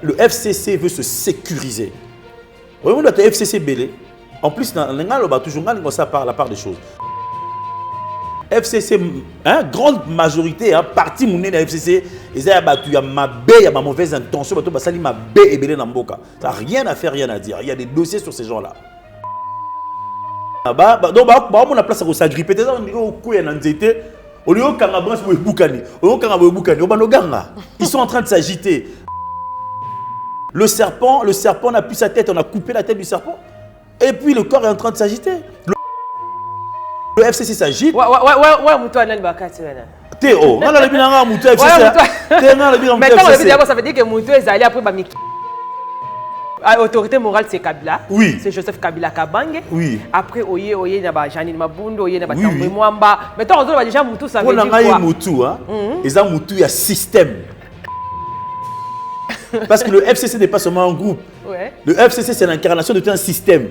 Le FCC veut se sécuriser. Vous voyez, le FCC belé. En plus, on a toujours ça par la part des choses. FCC, hein, grande majorité, hein, parti mouné de FCC, ils ont battu, il y a ma baie, il y a ma mauvaise intention, il y a ma baie et belé n'amboka. Ça n'a rien à faire, rien à dire. Il y a des dossiers sur ces gens-là. Donc, on a place à s'agripper. Ils sont en train de s'agiter. Le serpent n'a plus sa tête, on a coupé la tête du serpent. Et puis le corps est en train de s'agiter. Le FCC s'agite. Ouais, Théo, on a le bilan Moutou FCC. Mais quand on dit ça veut dire que Moutou est allé après Bamiki. Autorité morale, c'est Kabila. Oui. C'est Joseph Kabila Kabange. Oui. Après, Oye, Naba Janine Mabundo, Oye, Naba Tamboué Mwamba. Mais tant on déjà Moutou, ça veut dire quoi? On a Moutou, hein. Et ça, Moutou, il y a système. Parce que le FCC n'est pas seulement un groupe. Ouais. Le FCC, c'est l'incarnation de tout un système.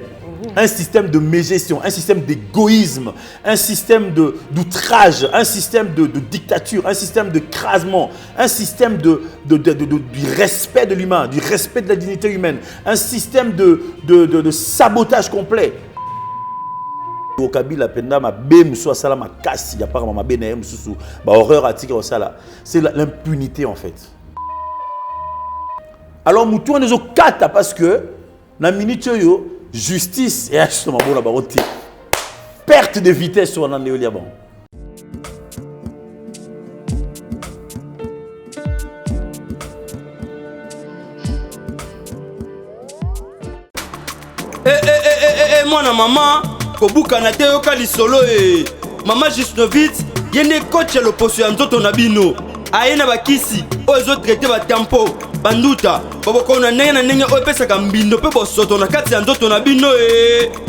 Un système de mégestion, un système d'égoïsme, un système d'outrage, un système de dictature, un système de crasement, un système du respect de l'humain, du respect de la dignité humaine, un système de sabotage complet. Au Kabila penda ma bem so sala ma kasi ya pas ma bena mususu ba horreur atiki au sala. C'est l'impunité en fait. Alors Moutou on est au kata parce que na minute yo justice et justement bon la barotte. Perte de vitesse sur un Liabon. Moi na maman kobuka na te yoka lisolo maman Gisnovitz yene coach ya loposo ya nzoto na bino ayena bakisi ozo traiter ba tempo banduta bobokona ndenge na ndenge oyo pesaka mbindo pe bosoto na kati ya nzoto na bino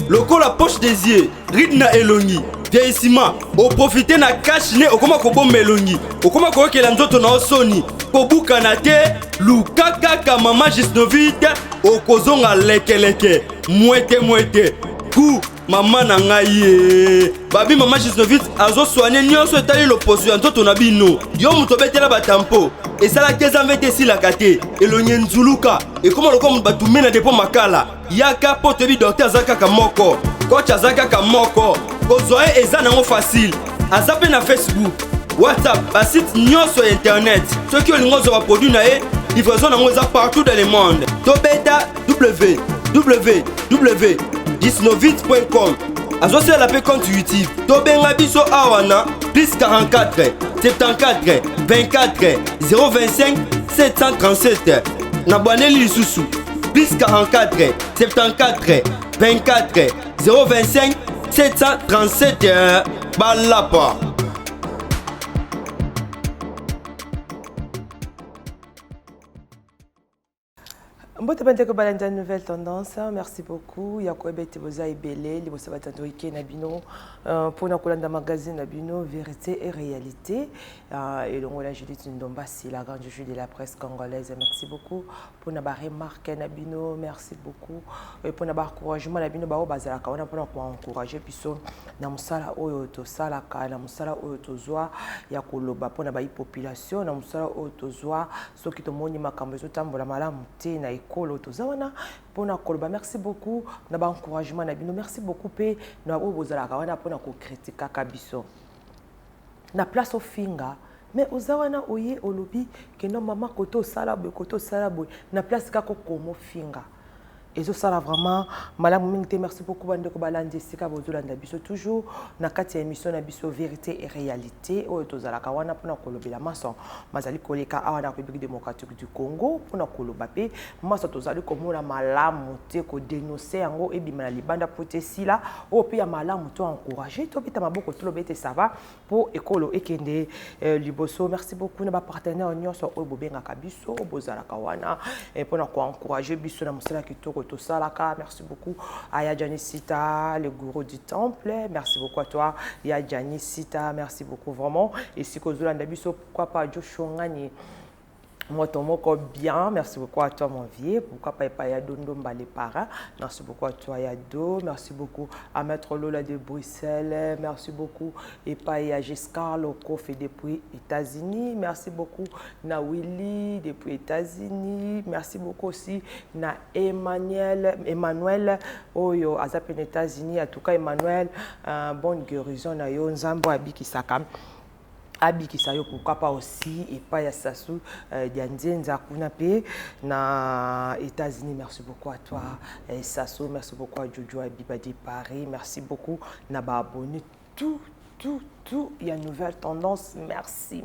lokola poche des yeux ride na elongi vieillissement oprofite na cash ne okoma kobomba elongi okoma koyokela nzoto na osoni kobuka na te luka kaka mama Gisnovitz okozonga lekeleke mwete ku mama na ngai babi mama Gisnovitz azo soigner nyonso etali loposo ya nzoto na bino yo muto betela batampo esala keza mvete silaka te elonye nzuluka ekoma lokoma batume na depo makala yaka po tebi docteur aza kaka moko coach aza kaka moko kozwa eza nango facile aza pe na Facebook WhatsApp basite nyonso ya internet soki olingo ozwa baproduit na ye livraison nango eza partout dans le monde tobeta www.gisnovitz.com azosala la pe compte YouTube tobenga biso awana plus 44 74 24 025 737 nabwaneli lisusu plus 44 74 24 025 737 balapa. Mbote bante ko balanda nouvelle tendance. Merci beaucoup. Yako bete boza ibele li bosa batando ike na bino pour na kolanda magazine na bino vérité et réalité et donc la Judith Ndomba si la grande juge de la presse congolaise. Merci beaucoup pour na ba remarque na bino. Merci beaucoup et pour na ba encouragement na bino ba o bazala ka on a pour encourager biso na musala oyo to sala ka na musala oyo to zwa ya koloba pour na ba population na musala oyo to zwa soki to moni makambo zo tambola malamu te na Kolo tozawana pona koloba merci beaucoup na ba encouragement na bino merci beaucoup pe na bozala ka wana pona ko critiquer kabiso na place au finga mais ozawana oye olobi que non maman koto sala boy na place ka ko komo finga et ça là vraiment malamu mingi merci beaucoup bande ko balandi sika bozolanda biso toujours na kati ya émission na biso vérité et réalité oyo tozala ka wana pona kolobela maso mazali koleka awa na République démocratique du Congo pona koloba pe maso tozali komona malamu te ko dénoncer yango ebima na libanda potesila o pe ya malamu to encourager to bita maboko to lobete ça va pour ekolo ekende liboso merci beaucoup na ba partenaire nyonso oyo bobenga kabiso bozala ka wana pona ko encourager biso na musala kitoko to salaka. Merci beaucoup à Yadjanisita, le gourou du temple. Merci beaucoup à toi, Yadjanisita. Merci beaucoup vraiment. Et si Kozula Ndabiso, pourquoi pas Joshua Ngani Moi, ton mot bien. Merci beaucoup à toi, mon vieux. Pourquoi pas Yado Ndomba les parents. Merci beaucoup à toi, Yado. Merci beaucoup à Maître Lola de Bruxelles. Merci beaucoup et pas à Giscard Loco fait depuis États-Unis. Merci beaucoup na Willy depuis États-Unis. Merci beaucoup aussi na Emmanuel Oyo Azap aux États-Unis. En tout cas, Emmanuel, bonne guérison na yo Nzambo Abiki Sakam. Abikisayo pourquoi pas aussi et pas ya Sassou Dianzenza Kunape na États-Unis. Merci beaucoup à toi Sassou, merci beaucoup à Jojo Abibadi Paris, merci beaucoup na ba abonné tout il y a une nouvelle tendance. Merci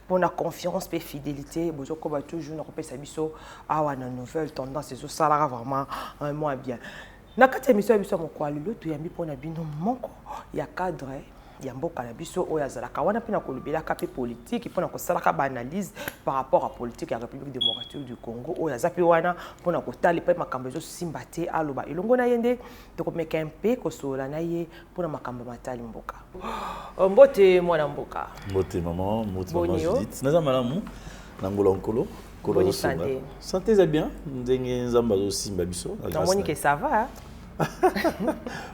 pour la confiance et fidélité. Vous avez toujours une nouvelle tendance et ça là vraiment moins bien. Na kati émission biso mo kwa lelo to yambi pona bino moko ya cadre ya mboka na biso oyo azalaka wana pe na kolobelaka pe politique mpona kosalaka baanalyse par rapport à politique ya République démocratique du Congo oyo aza pe wana mpona kotala pe makambo ezosimba te aloba elongo na ye nde tokomeka mpe kosolola na ye mpona makambo matali mboka. Mbote mwana mboka. Mbote maman Judith. Naza malamu na ngolo nkolo. Bonne santé. Santé c'est bien. Ndenge nzamba zosimba biso. Non moni que ça va.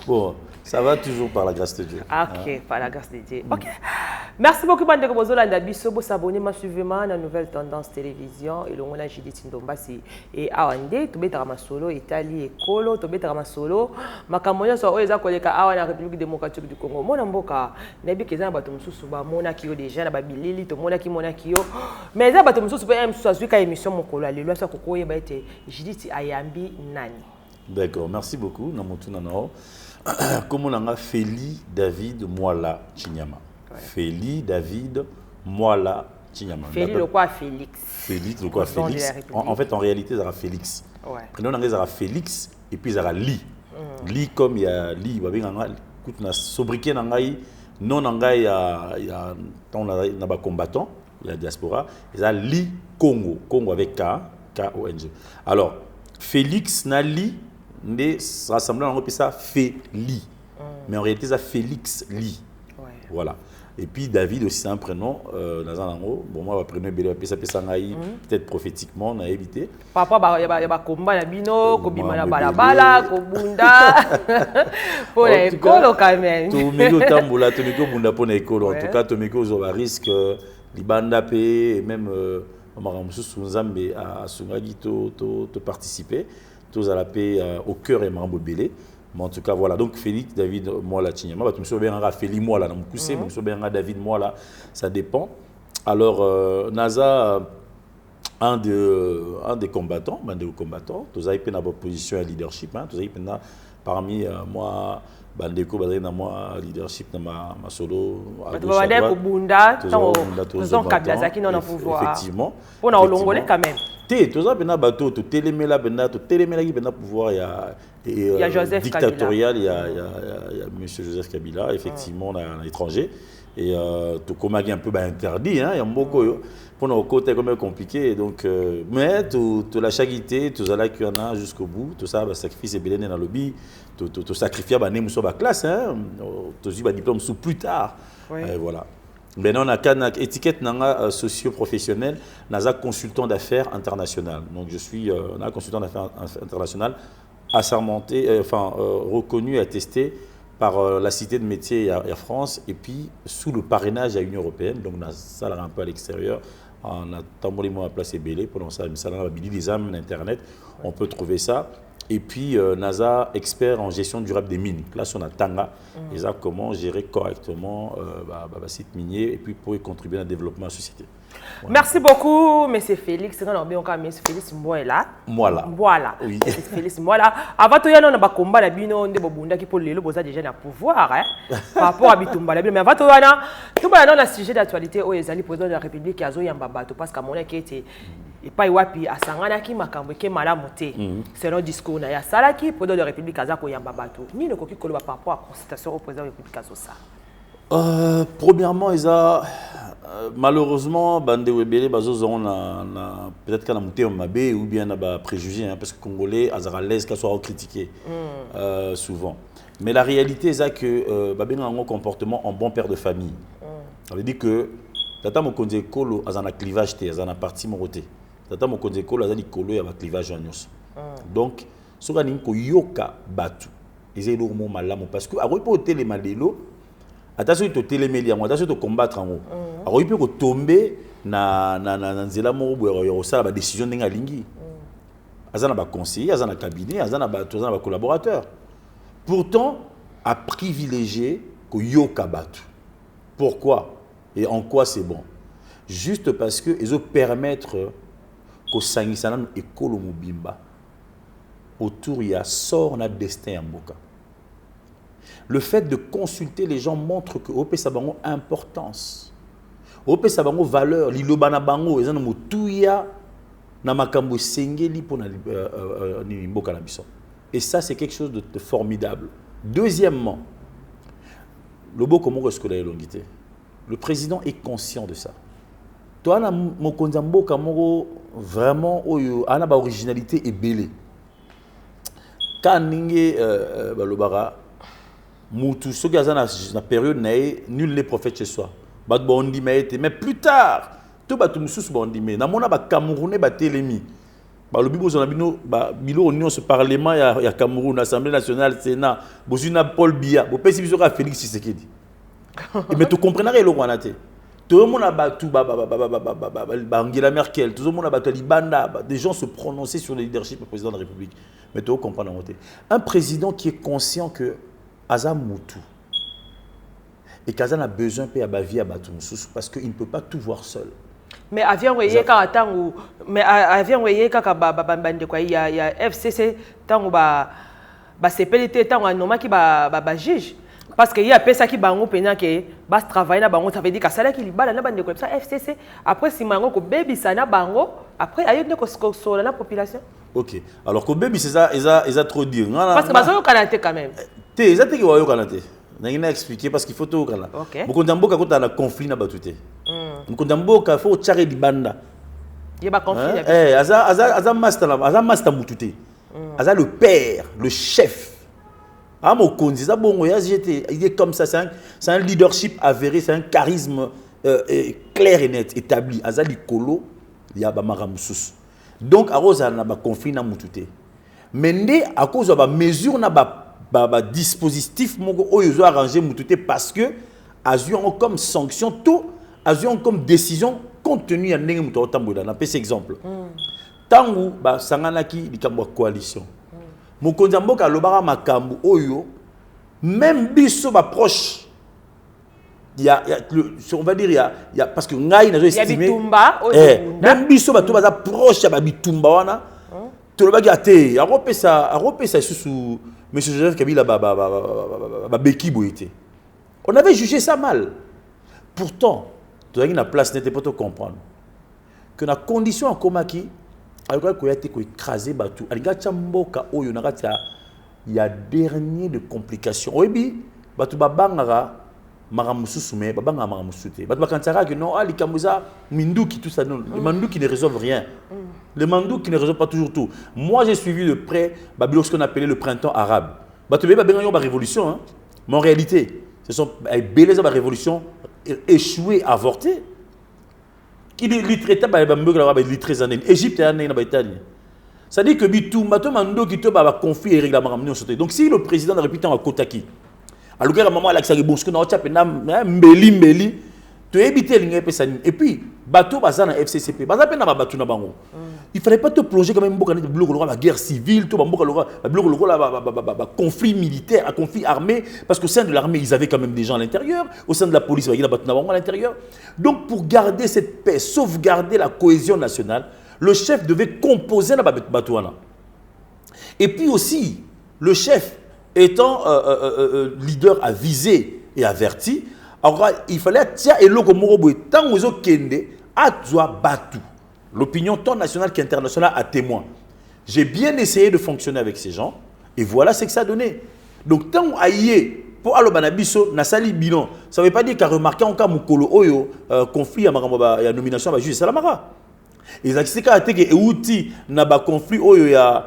Bon, ça va toujours par la grâce de Dieu. Ok, par la grâce de Dieu. Ok. Merci beaucoup, Bande Bozolanda Biso. Vous abonnez massivement à la nouvelle tendance télévision. Et l'on a Judith Ndombasi et Awande. Tu bêtes à solo, Italie et Colo. Tu bêtes à solo. Ma camonia soit aux collègues à la République démocratique du Congo. Mon amboka. Nebi Kezan Batum Souba, Monakio déjà, la Babilili, to Monakio. Mais ça Batum Souba, M. Suazuka émission Mokola. Les lois sont Koko et Baete. Judith Ayambi Nani. D'accord, merci beaucoup. Comment on a Feli David Mwala Chinyama. Feli David Mwala Chinyama. Feli le quoi Félix. Félix le quoi Félix. En fait, en réalité, ça sera Félix. Prénom on a Félix et puis ça sera Li. Li comme il y a Li, écoute, na sobriquet nangai, non nangai il y a un combattant, il y a diaspora, il y a Li Congo, Congo avec K-O-N-G. Alors, Félix na Li mais rassemblant on appelle ça Féli. Mais en réalité ça Félix Li. Voilà. Et puis David aussi c'est un prénom bon moi prénom peut-être prophétiquement on a évité. Papa il y a combat na bino ko bima na balabala ko bunda pour l'école quand même. Tout meko tambola tout meko bunda pour l'école en tout cas tout meko zo ba risque libanda pe et même Maramusu Sunzambe à Sungagi to participer. Tous à la paix au cœur et Marambo Belé. Mais en tout cas, voilà. Donc, Félix, David, moi, la Chinyama. Je me suis bien Félix, moi, là, je me suis bien David, moi, là. Ça dépend. Alors, NASA, un des combattants, tous avez une position à leadership. Tous avez parmi moi, Bandeko, moi, leadership, ma solo. Effectivement. On a olongolé quand même. Tout ça, bateau, tout téléméla, pouvoir, il y a Joseph dictatorial, il y a M. Joseph Kabila, effectivement, à l'étranger. Et tout comme un peu interdit, il y a beaucoup pour nos côtés comme compliqué. Donc, mais toute la charité, tout ça là qu'il y en a jusqu'au bout, tout ça, sacrifice et belén dans le lobby, tout sacrifier, nous sommes à classe, tout ça, diplôme sous plus tard. Voilà. Maintenant, on a une étiquette socio-professionnelle, on a consultant d'affaires international. Donc, je suis un consultant d'affaires international assermenté, reconnu et attesté par la Cité de métier à France et puis sous le parrainage à l'Union européenne. Donc, on a ça un peu à l'extérieur. On a tambouré à place et belé pour ça, on a des âmes Internet. On peut trouver ça. Et puis, NASA, expert en gestion durable des mines. Là, on a Tanga. Et ça, comment gérer correctement le site minier et puis pour y contribuer au développement de la société. Voilà. Merci beaucoup, M. Félix. On a bien M. Félix Mwala. Voilà. Oui. Félix Mwala. Avant tout, il y a un combat là, bino de bobunda qui pour les lots déjà na pouvoir par rapport à Bitumba là. Mais avant tout, il y a un sujet d'actualité où les alliés président de la République a zoé Mbabato parce qu'à mon avis était et pas wapi asangana ki makambo ke malamu te. C'est un discours na ya salaki président de la République azako Mbabato. Ni ne koki koloba par rapport à la consultation au président de la République azosa. Premièrement, malheureusement, Bande Webele, peut-être qu'on a monté un mabé ou bien on a préjugé, parce que les Congolais, à l'aise, qu'ils soient critiqués souvent. Mais la réalité, c'est que Babé a un comportement en bon père de famille. Ça veut dire que tata mokonzi ekolo azana clivage te azana parti moko te tata mokonzi ekolo azali kolo ya ba clivage nyonso donc soka ningi ko yoka batu ezeli mo malamu parce que akoyi po telema lelo attention to telemeli yango attention to combattre yango akoyi pe ko tomber na nzela moko boye yo sala ba décision ndenge alingi azana ba conseiller azana cabinet azana ba collaborateur pourtant a privilégié ko yoka batu. Pourquoi et en quoi c'est bon? Juste parce que ils ont permettre que sangisana ekolo mobimba autour il y a sort na destin en boka. Le fait de consulter les gens montre que OP Sabango importance. OP Sabango valeur lilobana bango ezana motuya na makambo sengeli pour na mboka na biso. Et ça c'est quelque chose de formidable. Deuxièmement, le président est conscient de ça. Toi, mokonzi mboka moko vraiment oyo ana ba originalité ebele. Quand ninge balobara mutu soki aza na période nae nul n'est prophète chez soi. Bat bondi mais plus tard tout batu mususu bondi mais na mona ba Camerounais ba telemi. Ba lobi bozona bino ba bilo union ce parlement ya Cameroun Assemblée nationale Sénat bozuna Paul Biya bo pesi biso ka Félix Tshisekedi. Mais tu comprendras le roi naté. Tout le monde a battu Angela Merkel, tout le monde a battu Libanda, des gens se prononçaient sur le leadership du président de la République. Mais tu comprends la montée. Un président qui est conscient que Azam Moutou et qu'Azam a besoin de la vie à Batumoussous parce qu'il ne peut pas tout voir seul. Mais avion voyé quand attend ou mais avion voyé quand il y a FCC tant ou ba CPLT tant ou normal qui ba juge. Parce qu'il y a personne qui bango pena que bas travailler na bango ça veut dire que ça là qui libala na bande comme ça FCC après si mango ko baby ça na bango après ayo ne ko sur la population. OK. Alors que baby c'est ça ils a trop dire. Parce que bazo kanate quand même. Té ils a té ki wayo kanate. Na ngina expliquer parce qu'il faut tout kana. Mukondambo ka kota na conflit na batute. Mukondambo ka faut tchare libanda. Il y a conflit. Aza master mutute. Aza le père, le chef. Il est comme ça, c'est un leadership avéré, c'est un charisme clair et net, établi. Azali Kolo, il y a Bamaramusus. Donc, à cause de conflit, mais à cause de la mesure, na dispositif, ils ont arrangé parce que, ont comme sanction, tout, ont comme décision, compte tenu de ce petit exemple. Tant que Sanganaki, il y a une coalition. Mokonzi mboka lobara makambu oyo même biso ba proche on va dire il y a parce que ngai na estimé même biso ba to baza proche ba bitumba wana to lobaki ate aropesa sous monsieur Joseph Kabila ba beki boité on avait jugé ça mal pourtant to na place n'était pas to comprendre que na condition en komaki alors qu'il y a été écrasé batou aligacha mboka oyo nakati ya dernier de complications oyebi batou babangara maramususu mais babanga maramusute batou bakantara que non ali kamuza minduki tout ça non les mandouki ne résolvent rien les mandouki ne résolvent pas toujours tout. Moi j'ai suivi de près ce qu'on appelait le printemps arabe batou beba benga yo ba révolution hein mais en réalité ce sont beleza ba révolution échoué avorté qui est traité par les 13 années. Égypte est année ça dit que bitou mato mando qui te ba conflit et règlement donc si le président de la République en Kotaki alors que la maman Alexa Bosco na otcha pena mbeli to éviter l'ingé pesani et puis bateau bazana FCCP baza pena bateau na bango il fallait pas te plonger quand même beaucoup dans bloc la guerre civile tout bloc la conflit militaire, un conflit armé parce qu'au sein de l'armée ils avaient quand même des gens à l'intérieur, au sein de la police il y a bateau na bango à l'intérieur. Donc pour garder cette paix, sauvegarder la cohésion nationale, le chef devait composer la bateau là. Et puis aussi le chef étant leader avisé et averti, alors il fallait tiens et logo morobo tant aux kende a doit battu. L'opinion tant nationale qu'internationale a témoin. J'ai bien essayé de fonctionner avec ces gens et voilà ce que ça a donné. Donc tant aïe pour alobanabiso na sali bilan, ça veut pas dire qu'à remarquer en cas mukolo oyo conflit à la nomination à juge Salamara. Les accidents qui ont été outils dans le conflit, il y a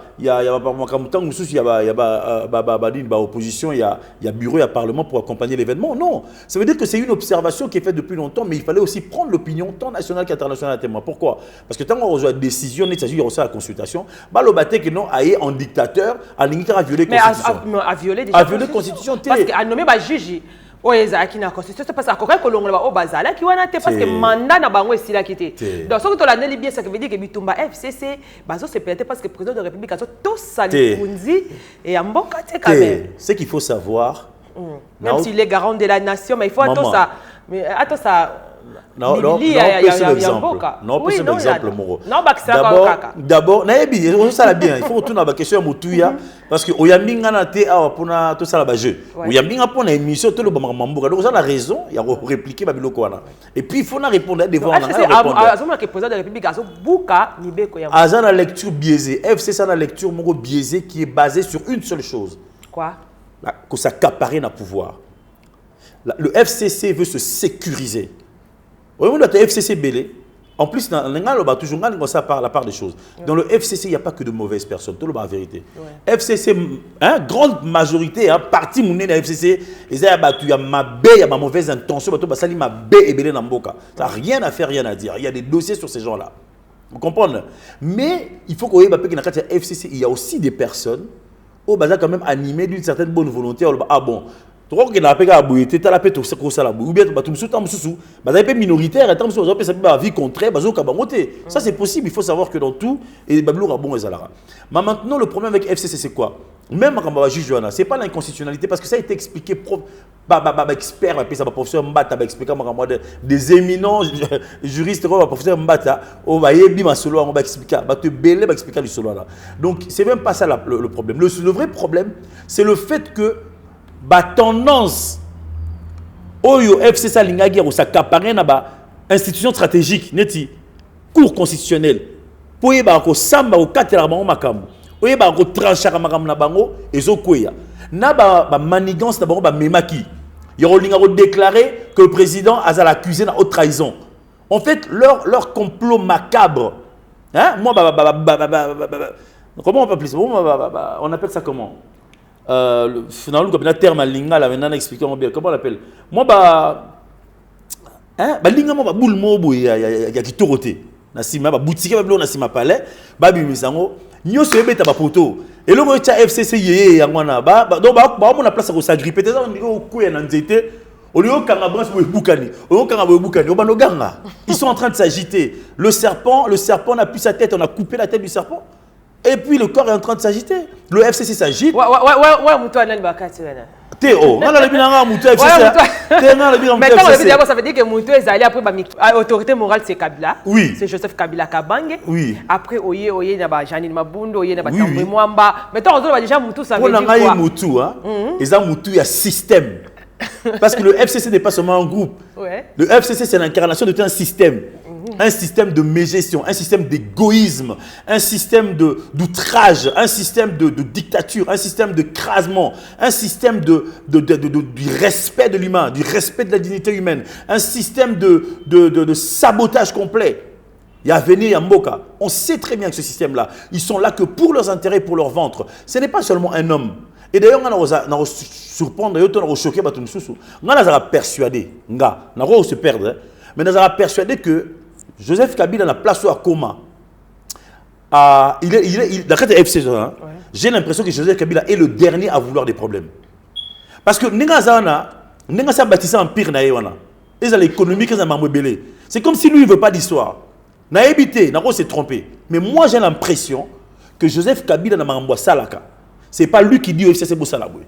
opposition, il y a bureau, il y a parlement pour accompagner l'événement. Non, ça veut dire que c'est une observation qui est faite depuis longtemps, mais il fallait aussi prendre l'opinion tant nationale qu'internationale à témoin. Pourquoi? Parce que tant qu'on reçoit la décision, il s'agit de la consultation, le bâté que non, aille en dictateur, à violer la constitution. Mais à violer déjà la constitution. Parce qu'à nommer juge. Oui, ça qui n'a constitution c'est parce que quand on l'a au bazala qui wana parce que mandat na bango esila kité. Donc ce que tu l'as dit bien ça veut dire que Bitumba FCC bazo se peut-être parce que le président de la République a tout sali kunzi et en bon côté quand même. Ce qu'il faut savoir même s'il est garant de la nation mais il faut attendre ça mais attends ça non, d'abord, ça la bien. Il faut retourner à la question Moutouya parce que Oyambinga na te a pour tout ça la jeu. Oyambinga pour une émission tout le Bamamboka. Donc ça la raison, il y a répliqué Babilo Kwana. Et puis il faut répondre devant la président de la République a Bouka Nibeko ya. Azan la lecture biaisée. FC ça la lecture moro biaisée qui est basée sur une seule chose. Quoi? Que ça accaparer na pouvoir. Le FCC veut se sécuriser. Au moment de la FCC belé, en plus, dans toujours ça par la part des choses. Dans le FCC, il n'y a pas que de mauvaises personnes. Tout le monde, la vérité. FCC, grande majorité, parti mounné dans FCC, il y a ma mauvaise intention, ça n'a rien à faire, rien à dire. Il y a des dossiers sur ces gens-là. Vous comprenez? Mais il faut qu'on ait que FCC, il y a aussi des personnes qui sont quand même animées d'une certaine bonne volonté. Ah bon? Tu vois que la paix a bouillé, tu as la paix tout ça ou bien tu es minoritaire, tu as vie contraire, ça c'est possible, il faut savoir que dans tout, et Babylou a bon et Zalara. Mais maintenant, le problème avec FCC, c'est quoi? Même quand on va juger Johanna, ce n'est pas l'inconstitutionnalité, parce que ça a été expliqué par expert, professeur Mbata, des éminents juristes, professeur Mbata, on va expliquer, du solo. Donc, ce n'est même pas ça le problème. Le vrai problème, c'est le fait que tendance oyo FCC lingagi ou s'accaparer na institution stratégique neti cour constitutionnelle pour yeba ko samba au katela bango makambo oyeba ko tranchaka makambo na bango ezokwea na manigance na bango memaki yoro linga ko déclarer que le président a accusé na haute trahison. En fait leur complot macabre, hein, moi comment on peut appeler ça, on appelle ça comment? Finalement, le terme linga, la maintenant expliqué comment on l'appelle. Moi, linga, moi, boule mobo, il y a qui toroté. Nasima, boutique, nasima palais, babi misango, nyo se beta ba poto. Et le mot FCC yé yangwana, donc on a place à s'agripper. T'es on dit au coup y nzete. Au lieu kanga branche ou boukani, au lieu kanga boukani, au banoganga. Ils sont en train de s'agiter. Le serpent n'a plus sa tête, on a coupé la tête du serpent. Et puis le corps est en train de s'agiter. Le FCC s'agite. Ouais, Moutou Anan Bakati. Théo, on a le bilan Moutou FCC. Mais quand on le dit d'abord, ça veut dire que Moutou est allé après l'autorité morale, c'est Kabila. Oui. C'est Joseph Kabila Kabange. Oui. Après, Oye, il y a Janine Mabundo, il y a Tamboué Mwamba. Mais quand on dit déjà Moutou, ça veut dire quoi? On a Moutou, hein. Et ça, Moutou, il y a système. Parce que le FCC n'est pas seulement un groupe. Ouais. Le FCC, c'est l'incarnation de tout un système. Un système de mégestion, un système d'égoïsme, un système d'outrage, un système de dictature, un système de crasement, un système du respect de l'humain, du respect de la dignité humaine, un système de sabotage complet. Il y a Véné, il y a Mboka. On sait très bien que ce système-là, ils sont là que pour leurs intérêts, pour leur ventre. Ce n'est pas seulement un homme. Et d'ailleurs, on a surprendre, on a choqué, on a persuadé, on a se perdre, mais on a persuadé que Joseph Kabila na place à coma. Il est dans le FC, hein, ouais. J'ai l'impression que Joseph Kabila est le dernier à vouloir des problèmes. Parce que Nenga sa bâtissé un pire na yewana. Et l'économie que ça m'a rebellé. C'est comme si lui il veut pas d'histoire. Na évité, na s'est trompé. Mais moi j'ai l'impression que Joseph Kabila na mangwa salaka. C'est pas lui qui dit au FCC Bosalaboué.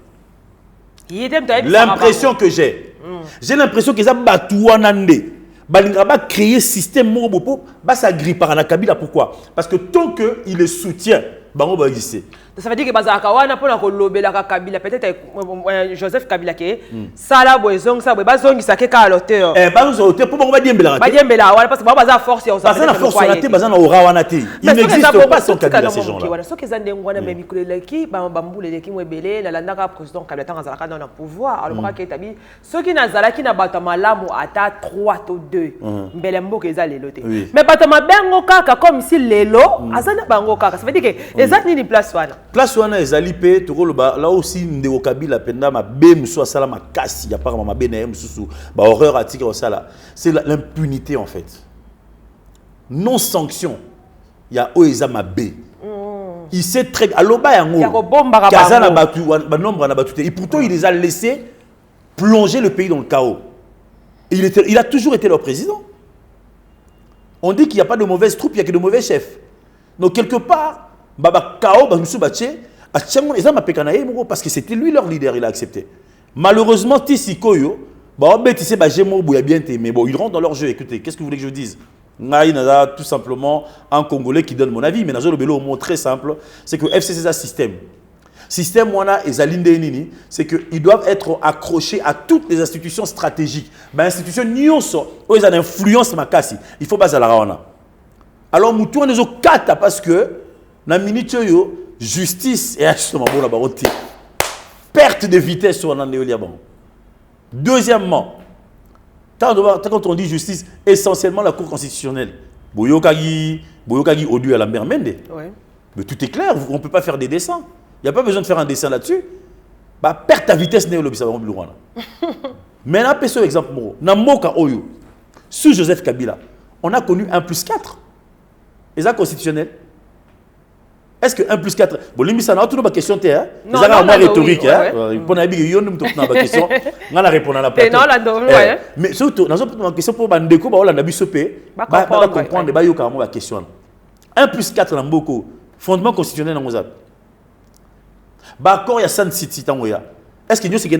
L'impression que j'ai. J'ai l'impression que ça batouanande. Balinga va créer système morobopo, va s'agripper par la Kabila. Pourquoi? Parce que tant qu'il les soutient, bango ba exister. Ça veut dire que bazaka wana pona ko lobelaka Kabila peut-être Joseph Kabila ke sala boezong sa bazongisa ke ka l'auteur. Bazongisa auteur pour bango ba diembela. Ba diembela wana parce que baza force ya ça. Bazana force wana te bazana aura wana te. Il n'existe pas sans Kabila ces gens-là. Wana soki zande ngwana me mikuleleki ba bambuleleki mwebele na landaka président Kabila tanga zalaka dans le pouvoir alors ka tabi soki na zalaki na bato malamu ata 3 to 2 mbele mboka eza lelo te. Mais bato mabengo kaka comme si lelo azana bango kaka ça veut dire que ezati ni place wana. Place wana ezali pe tokoloba là aussi ndeko Kabila penda mabe musu asala makasi ya par mabe na mususu ba horreur atika osala c'est l'impunité en fait non sanction ya oeza mabe il sait très aloba yango kazana batu ba nombre na batu et pourtant il les a laissé plonger le pays dans le chaos et il a toujours été leur président. On dit qu'il n'y a pas de mauvaises troupes, il n'y a que de mauvais chefs. Donc quelque part baba kao ba musu bache achango eza mapekana ye moko parce que c'était lui leur leader, il a accepté. Malheureusement Tisikoyo ba obetise ba jemo boya bien té mais bon ils rentrent dans leur jeu. Écoutez, qu'est-ce que vous voulez que je dise? Ngai naza tout simplement un Congolais qui donne mon avis mais nazo le belo au mot très simple, c'est que FCC c'est un système wana ezalinde nini, c'est que ils doivent être accrochés à toutes les institutions stratégiques. Ba institution nyonso o eza influence makasi, il faut bazala wana. Alors mutu on ezo kata parce que na minute yo justice et justement bon là-bas perte de vitesse sur un néoliabon. Deuxièmement, quand on dit justice, essentiellement la Cour constitutionnelle. Boyokagi Odu à la Mende. Mais tout est clair, on ne peut pas faire des dessins. Il n'y a pas besoin de faire un dessin là-dessus. Bah, perte à vitesse néolobisabon. Maintenant, prenons un exemple. Namoka Oyo, sous Joseph Kabila, on a connu 1+4. Et ça constitutionnel. Est-ce que 1+4... Bon, l'émission, on a toujours ma question. C'est un rhétorique. Pour la question, on a répondu à la plateau. Mais surtout, on a une question pour Bandeko, on a comprendre la question. 1+4 dans beaucoup. Fondement constitutionnel dans Mozart. D'accord, il y a 100 sites. Est-ce que nous sommes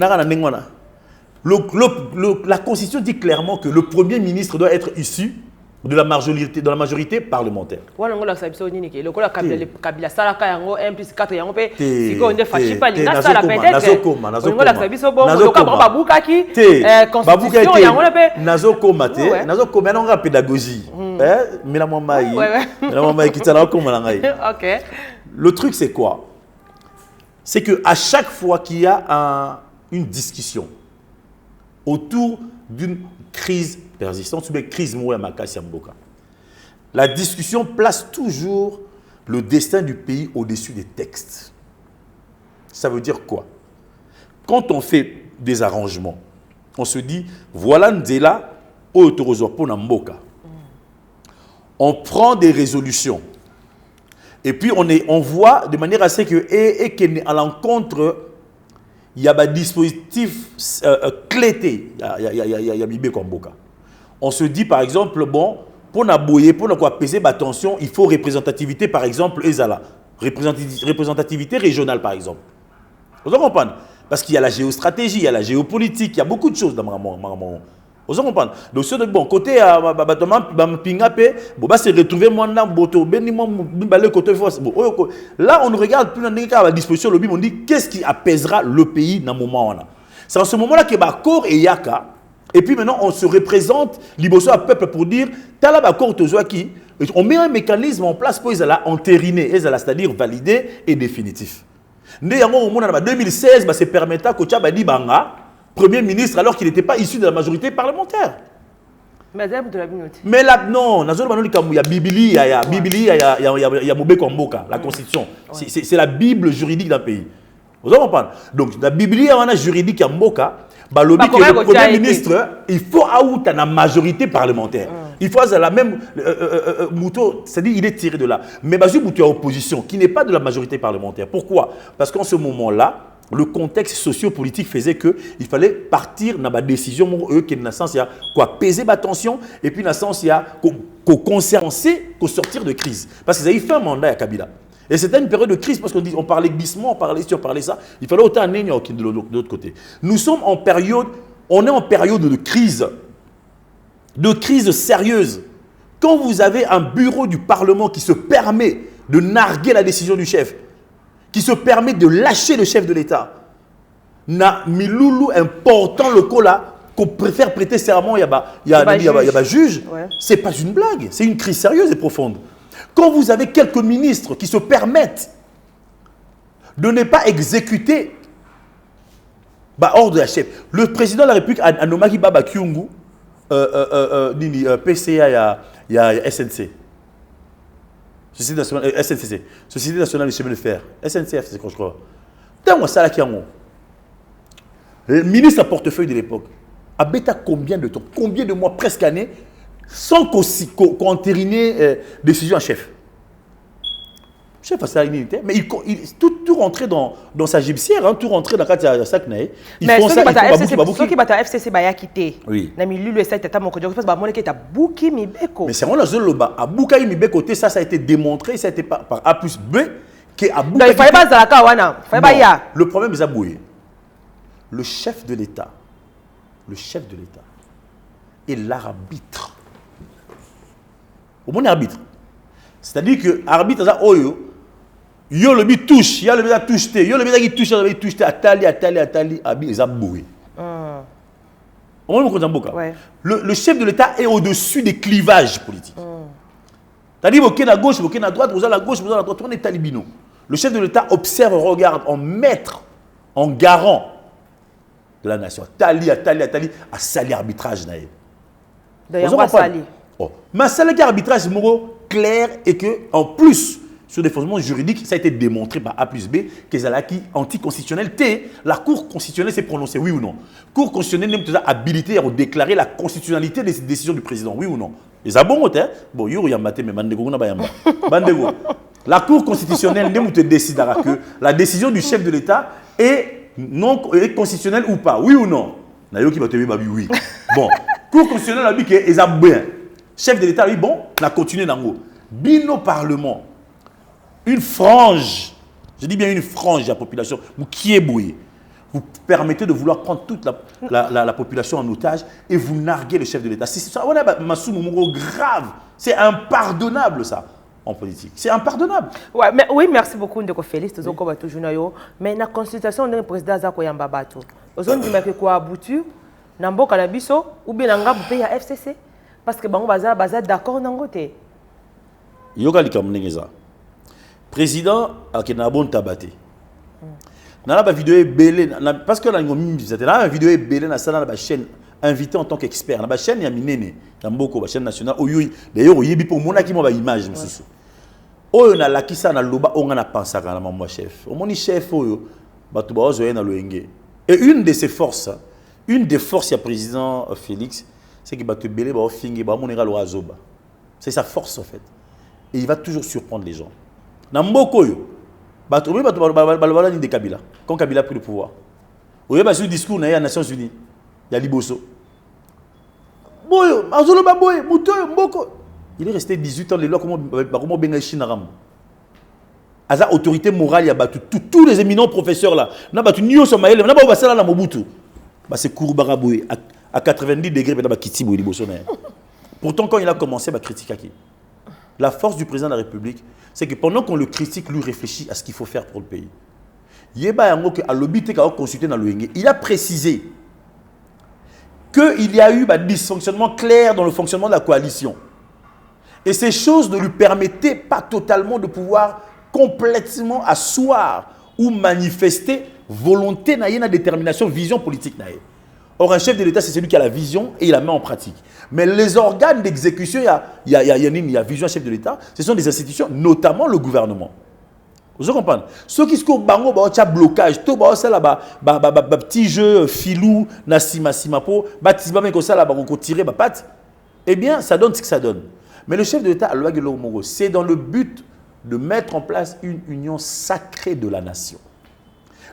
la Constitution dit clairement que le Premier ministre doit être issu de la majorité parlementaire. Voilà, on a ça le Kabila Salaka yango 1+4 yango pe siko onde fachi pa linga sala peut-être. On a ça biso bon loka ba bukaki constitution yango pe nazokoma te nazokoma na pédagogie mais la maman qui tala koma na ngai. OK. Le truc c'est quoi? C'est que à chaque fois qu'il y a une discussion autour d'une crise persistante, ou bien crise Mouya-Makassi-Mboka, la discussion place toujours le destin du pays au-dessus des textes. Ça veut dire quoi? Quand on fait des arrangements, on se dit, voilà Ndela, Mboka. On prend des résolutions. Et puis on voit de manière assez que à l'encontre, il y a des dispositifs clétés. Il y a Bibé Mboka. On se dit par exemple, bon, pour n'abouiller, pour apaiser la tension, il faut représentativité par exemple, Ezala. Représentativité régionale par exemple. Vous comprenez? Parce qu'il y a la géostratégie, il y a la géopolitique, il y a beaucoup de choses dans mon. Vous comprenez? Donc, sur le bon côté, là, on ne regarde plus dans la disposition, on dit qu'est-ce qui apaisera le pays dans ce moment. C'est en ce moment-là que Bakor et Yaka, et puis maintenant on se représente l'Iboso à peuple pour dire, on met un mécanisme en place pour les entériner, c'est-à-dire valider et définitif. En 2016, c'est permettant que Tchaba dit Banga, Premier ministre, alors qu'il n'était pas issu de la majorité parlementaire. Mais là, non, il y a Bibli, il y a Mobeko Mboka, la Constitution. C'est la Bible juridique d'un pays. Vous comprenez? Donc, la Bible, il y a une juridique à Mboka. Le Premier ministre, il faut avoir la majorité parlementaire. Il faut avoir la même Mouto, c'est-à-dire il est tiré de là. Mais Mouto a opposition, qui n'est pas de la majorité parlementaire. Pourquoi? Parce qu'en ce moment-là, le contexte sociopolitique faisait qu'il fallait partir dans la décision qui dans le sens il y a quoi peser la tension et puis dans le sens il y a qu'on conserver qu'on sortir de crise parce qu'ils avaient fait un mandat à Kabila et c'était une période de crise parce qu'on parlait glissement, on parlait ci, on parlait ça, il fallait autant de l'autre côté. Nous sommes en période, on est en période de crise sérieuse. Quand vous avez un bureau du Parlement qui se permet de narguer la décision du chef, qui se permet de lâcher le chef de l'État, na miloulou important le là qu'on préfère prêter serment, il y a juge, ouais. C'est pas une blague, c'est une crise sérieuse et profonde. Quand vous avez quelques ministres qui se permettent de ne pas exécuter ordre de la chef, le président de la République a nommé Baba Kyungu, PCA, il y a SNC. Société nationale, SNCC, Société nationale des chemins de fer, SNCF, c'est quoi je crois. Tant ça là qui le ministre à portefeuille de l'époque a bêta combien de temps, combien de mois, presque année, sans qu'on entérine décision à chef. Chef a ça l'unité, mais tout rentrait dans sa gypsière, hein, tout rentrait dans la sac. Ils font ça, ceux qui battent FCC baya quitté. Oui. Na mi lulu ça tata mon kodjo parce que mon qui ta bouki mi beko. Mais c'est vraiment la zone loba a bouka mi beko ça a été démontré, ça a été par A plus B que a bouka. Il fallait pas dans la kawana, fallait pas ya. Le problème est aboué. Le chef de l'État est l'arbitre. Au moins arbitre. C'est-à-dire que l'arbitre a oyo yo le bit touche, yo le bit touche, yo le bit qui touche, le bit touche, atali, abi les aboué. Au moins on comprend beaucoup. Le chef de l'État est au-dessus des clivages politiques. C'est-à-dire vous êtes à gauche, vous êtes à droite, vous êtes à gauche, vous êtes à droite, on est talibino. Le chef de l'État observe, regarde, en maître, en garant de la nation. Tali, à sali l'arbitrage. D'ailleurs, on va sali. Mais sali l'arbitrage, c'est clair et que, en plus, sur des fondements juridiques, ça a été démontré par A plus B que c'est anticonstitutionnel. La Cour constitutionnelle s'est prononcée, oui ou non. La Cour constitutionnelle n'est pas habilitée à déclarer la constitutionnalité des décisions du président, oui ou non. Les abons, bon, il y a maté, mais Bandego n'a pas yamba. Bandego. La Cour constitutionnelle n'est pas décidera que la décision du chef de l'État est constitutionnelle ou pas, oui ou non. Nayo qui va te dire oui. Bon, Cour constitutionnelle a dit que les abons, chef de l'État, oui, bon, on a continué dans le Bino Parlement. Une frange, je dis bien une frange de la population, qui est bouillée. Vous permettez de vouloir prendre toute la population en otage et vous narguez le chef de l'État. C'est ça, on a grave. C'est impardonnable ça en politique. C'est impardonnable. Ouais, mais, oui, merci beaucoup Ndeko Félix. Mais la consultation du président Zako Yambabato. Vous avez dit quoi aboutu, Nambo Kalabiso ou bien Nanga Boupé à FCC parce que on va d'accord dans côté. Yoga Likamnengeza. Président a qui n'a bon tabaté. Nana ba vidéo est belé parce que la vidéo est belé na sana la chaîne invité en tant qu'expert. La chaîne ya minene Tamboko la chaîne nationale oyoyi d'ailleurs oyebi pour mona ki mo ba image mususu. Oyo na lakisa na loba onga na pensaka na mama chef. Omoni chef oyo batu ba ozo na loenge. Et une de ses forces, une des forces du président Félix, c'est que batu belé ba fingi ba monera lo azoba. C'est sa force en fait. Et il va toujours surprendre les gens. Namboko yo Balbala de Kabila, quand Kabila a pris le pouvoir. Vous voyez, sur le discours des Nations Unies, il y a Liboso. Il est resté 18 ans, les lois, comment Benga Chinaram. Asa autorité morale, il y a battu tous les éminents professeurs là. N'a battu Nyo Somaël, n'a pas passé là dans Mobutu. C'est Kouroubaraboué, à 90 degrés, il y a Kitibo Liboso. Pourtant, quand il a commencé, il a critiqué. La force du président de la République, c'est que pendant qu'on le critique, lui réfléchit à ce qu'il faut faire pour le pays. Il a précisé qu'il y a eu un dysfonctionnement clair dans le fonctionnement de la coalition. Et ces choses ne lui permettaient pas totalement de pouvoir complètement asseoir ou manifester volonté, détermination, vision politique. Or, un chef de l'État, c'est celui qui a la vision et il la met en pratique. Mais les organes d'exécution, il y a vision chef de l'État, ce sont des institutions, notamment le gouvernement. Vous comprenez? Ceux qui sont en blocage, tout petit jeu filou, simapo, eh bien, ça donne ce que ça donne. Mais le chef de l'État, c'est dans le but de mettre en place une union sacrée de la nation.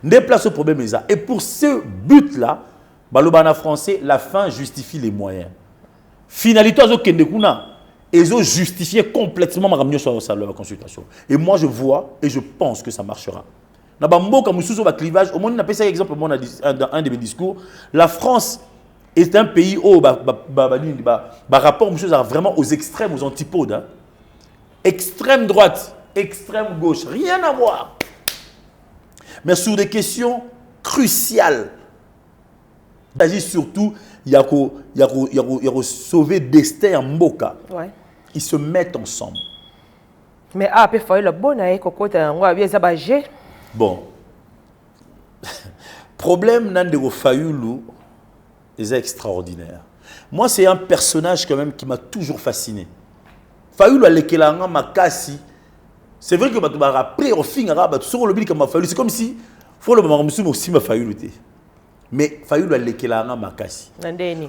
Déplace le problème. Et pour ce but-là, Balobana français, la fin justifie les moyens. Finalité, ils ont justifié complètement la consultation. Et moi, je vois et je pense que ça marchera. Clivage, au moins, on a fait exemple dans un de mes discours. La France est un pays où, rapport vraiment aux extrêmes, aux antipodes. Hein. Extrême droite extrême gauche, rien à voir. Mais sur des questions cruciales, il s'agit surtout, il y a sauver destin en Mboka. Ouais. Ils se mettent ensemble. Mais après, il faut le bon Bon. Problème Nandego Fayulu est extraordinaire. Moi, c'est un personnage quand même qui m'a toujours fasciné. Fayulu a lekelanga makasi. C'est vrai que tu vas après au fin arabe, sur le bilan comme Fayulu, c'est comme si faut le moment aussi ma Fayulu. Mais Fayulu a lekelanga makasi.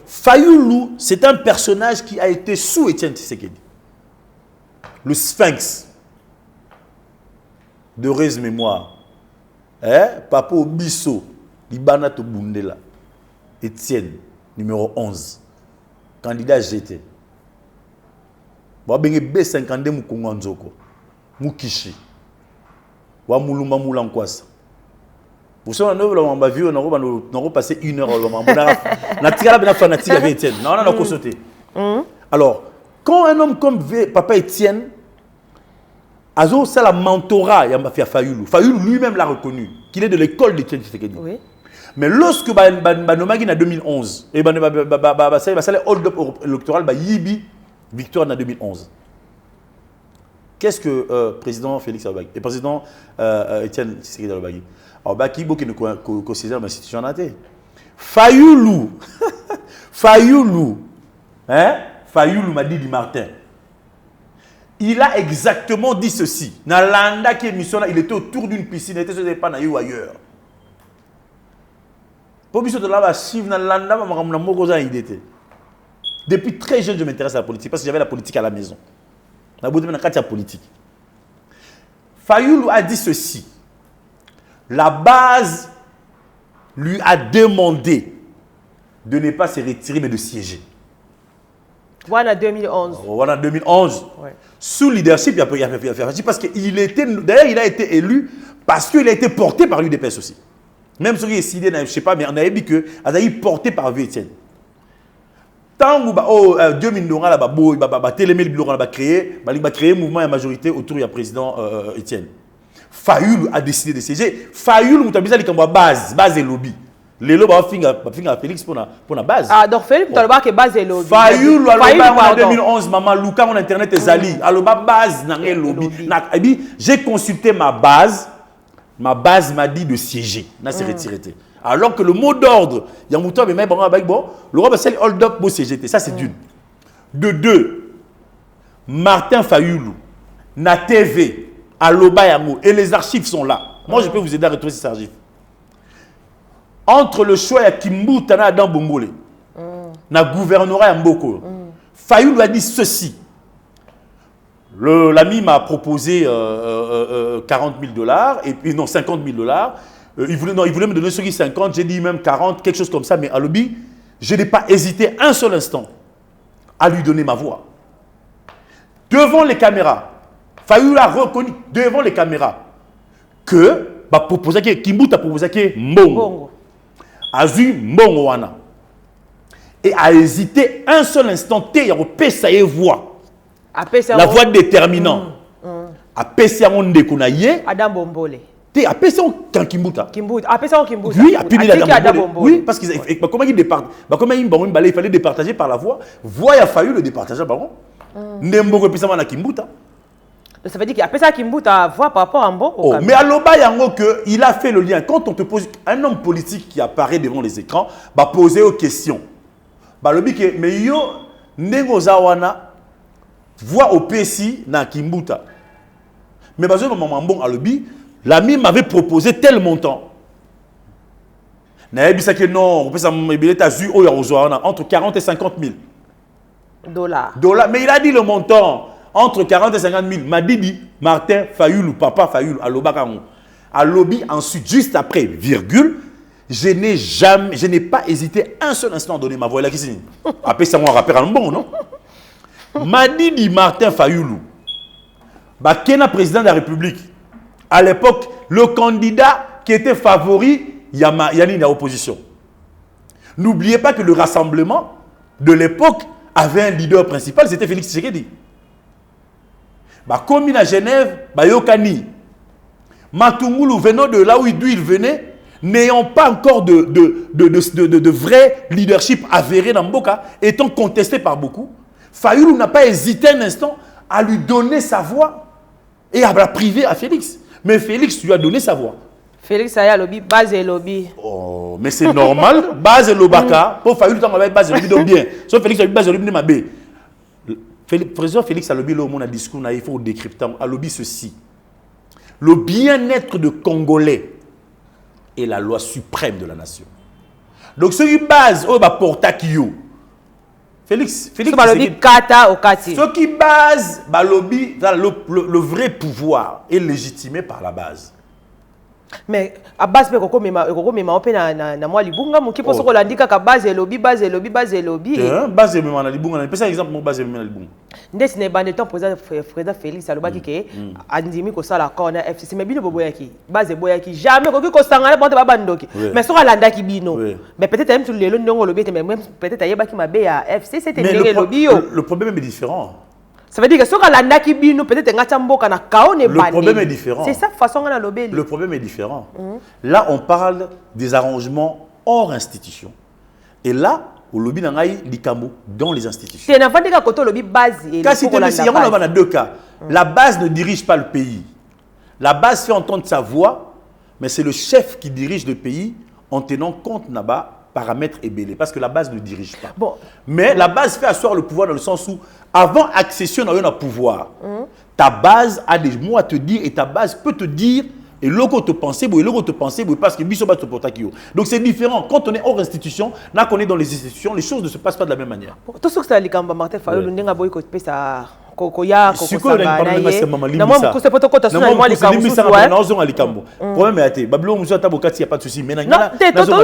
Fayulu, c'est un personnage qui a été sous Étienne Tshisekedi. Le Sphinx de Rez Mémoire. Papa Obiso, Libana Tobundela. Étienne, numéro 11. Candidat GT. Wabenge B52 Mukongo Nzoko. Mukishi. Wa Mulumba Mulankwasa. Pour ça, on a vu, on a passé 1 heure. On a fanatique avec Étienne. Non, on a sauté. Alors, quand un homme comme Papa Étienne, Azo, c'est la mentorat, il y a Fayulu. Fayulu lui-même l'a reconnu, qu'il est de l'école d'Étienne Tshisekedi. Oui. Mais lorsque Banomagi en 2011, et le hold-up électoral, Yibi, victoire en 2011. Qu'est-ce que président Félix Abagi et président Étienne Tshisekedi Abagi? Alors, qui est ne considère ma situation en tête. Fayulu, Fayulu m'a dit Martin. Il a exactement dit ceci. Nalanda qui est mission, il était autour d'une piscine, il était pas naïf ailleurs. Pour mission de là, depuis très jeune, je m'intéresse à la politique parce que j'avais la politique à la maison. La politique. Fayulu a dit ceci. La base lui a demandé de ne pas se retirer mais de siéger. Voilà 2011. Voilà 2011. Ouais. Sous leadership, il a fait parce qu'il était, d'ailleurs, il a été élu parce qu'il a été porté par l'UDPS aussi. Même si il est décidé, je ne sais pas, mais on a dit qu'il a été porté par Étienne. Tant que 2000 ans, il a créé un mouvement à majorité autour du président Étienne. Fayulu a décidé de siéger. Fayulu, il a dit qu'il y a base et lobby. Les lobbies ont Félix pour la base. Ah, donc Félix, tu as dit base et lobby. Fayulu, en 2011, maman, Luka, mon internet est zali. Alors, base, n'a lobby. J'ai consulté ma base m'a dit de siéger. N'a s'est retiré. Alors que le mot d'ordre, il y a un mouton, mais le roi c'est le hold-up pour siéger. Ça, c'est d'une. De deux, Martin Fayulu, na TV, à Lobayango, et les archives sont là. Moi, je peux vous aider à retrouver ces archives. Entre le choix à Kimbuta na Adam Bombole, na gouvernorat à Mboko, Fayulu a dit ceci. L'ami m'a proposé 40 000 $, et puis non, 50 000 $. Il voulait me donner ce qui 50, j'ai dit même 40, quelque chose comme ça, mais à lobby, je n'ai pas hésité un seul instant à lui donner ma voix. Devant les caméras, Fayulu a reconnu devant les caméras que Kimbuta a proposé que Mbongo. Azu Mbongo wana. Et a hésité un seul instant, il a repéré sa voix. La voix déterminante. A pèsé à mon déconaillé. Adam Bombole. A pèsé à Kimbuta. A pèsé à Kimbuta. Oui, a puni Adam Bombole. Oui, parce qu'il il fallait départager par la voix. Voix a fallu le départager par contre. Ndembo pèsé à Kimbuta. Ça veut dire qu'il a pèsé à Kimbuta voix par rapport à Mbongo. Oh, mais à l'Oba Yango que il a fait le lien. Quand on te pose un homme politique qui apparaît devant les écrans, va poser aux questions. Le but que mais yo Nengo Zawana voix au PSI na Kimbuta. Mais l'ami m'avait proposé tel montant. Entre 40 et 50 000 $. Mais il a dit le montant entre 40 et 50 000. M'a dit Martin Fayulu, papa Fayulu, à Lobakango. À lobby, ensuite, juste après, virgule, je n'ai pas hésité un seul instant à donner ma voix. Après, ça m'a rappelé un bon, non? M'a dit Martin Fayulu, Kena président de la République, à l'époque, le candidat qui était favori, Yannick à opposition. N'oubliez pas que le rassemblement de l'époque avait un leader principal, c'était Félix Tshisekedi. Comme à Genève, Yokani. Matungulu venant de là où il venait, n'ayant pas encore de vrai leadership avéré dans Mboka, étant contesté par beaucoup, Fayoulou n'a pas hésité un instant à lui donner sa voix et à la priver à Félix. Mais Félix lui a donné sa voix. Félix a lobby, base et lobby. Oh, mais c'est normal, base et lobaka, pour Fayoulou, tant qu'on base et lobby, donc bien. Sauf Félix a base et lobby, de ma bé. Le président Félix a lobby, là, au monde a discours, il faut décrypter, a lobby ceci. Le bien-être de Congolais est la loi suprême de la nation. Donc, ce qui base, Félix ce qui base, le vrai pouvoir est légitimé par la base. Mais à base na moi libunga muki poso ko landika ka base lobby base et lobby base même na libunga na pesa exemple mo base même na libunga ndesi ne bande temps président Félix alobaki ke andimi ko sala corner FCC mais bino boboyaki base boyaki jamais ko ko sangana bonte ba bandoki mais so landaki bino mais peut-être même tout le ndongo lobby mais même peut-être ayebaki mabe ya FCC c'était ndenge lobby yo le problème est différent. Ça veut dire que si on a l'andaki bino peut-être le problème est différent. C'est ça façon on a lobby. Le problème est différent. Là on parle des arrangements hors institution. Et là au lobby nangai likambo dans les institutions. C'est n'avant que côté lobby base et on a deux cas. La base ne dirige pas le pays. La base fait entendre sa voix, mais c'est le chef qui dirige le pays en tenant compte là-bas paramètres ébélés, parce que la base ne dirige pas. Bon. Mais la base fait asseoir le pouvoir dans le sens où, avant accession dans le pouvoir, ta base a des mots à te dire et ta base peut te dire et l'autre te penser, parce que biso te porter. Donc c'est différent. Quand on est hors institution, là qu'on est dans les institutions, les choses ne se passent pas de la même manière. Tout ce que ça Likamba Martin Fayulu ndenga boy ko pesa kokoya problème est Babylon il y a pas de souci mais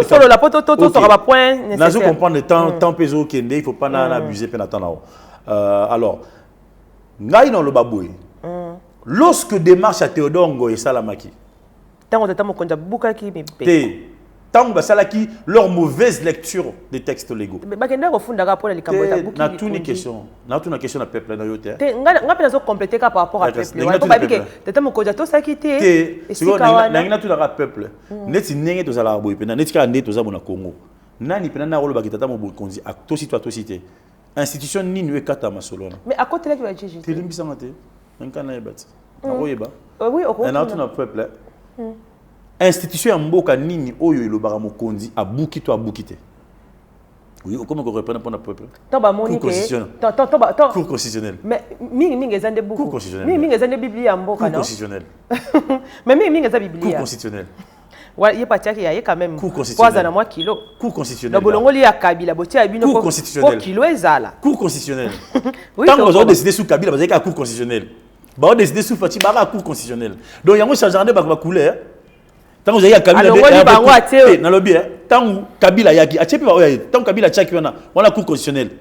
solo la poto ba point nécessaire. Comprendre le temps peso kende, il faut pas abuser alors ngai dans le baboué. Lorsque démarche à Théodore Ngoye Salamaki. Tant leur mauvaise lecture des textes légaux. Na tout une question à peuple na yote. Compléter par rapport à peuple. Peuple. Neti nenge to zala boy pena neti ka neti to za bona Congo. Nani pena na rolo bakitata mo bokonzi a to cité. Institution ni nué kata masolona. Mais à côté là qui va dire juste. Télimbi santé. Nkana yebati. Oui, au contraire. Na peuple. Institution ya mboka nini oyo elobaka mokonzi abuki to abukite. Oui, comment on reprend pour le peuple? Cour constitutionnel. Cour constitutionnel. Mais mingi ezande beaucoup. Cour constitutionnel. Mingi ezande Biblia ya mboka non? Cour constitutionnel. Mais mingi ezande Biblia. Cour constitutionnel. Ouais, il pas tiaki ya quand même. Cour constitutionnel. Poza na moi kilo. Cour constitutionnel. Na bolongoli ya Kabila botia ya bino Cour constitutionnel. Kilo ezala. Cour constitutionnel. Tant que vous avez décidé sous Kabila, vous avez qu'à Cour constitutionnelle. Vous avez décidé sous Fati, bah Cour constitutionnelle. Donc il y a un changement de couleur. Tant que vous avez Kabila, dans le bien. Tant que Kabila yaki, tant que Kabila tchaki on a Cour constitutionnelle.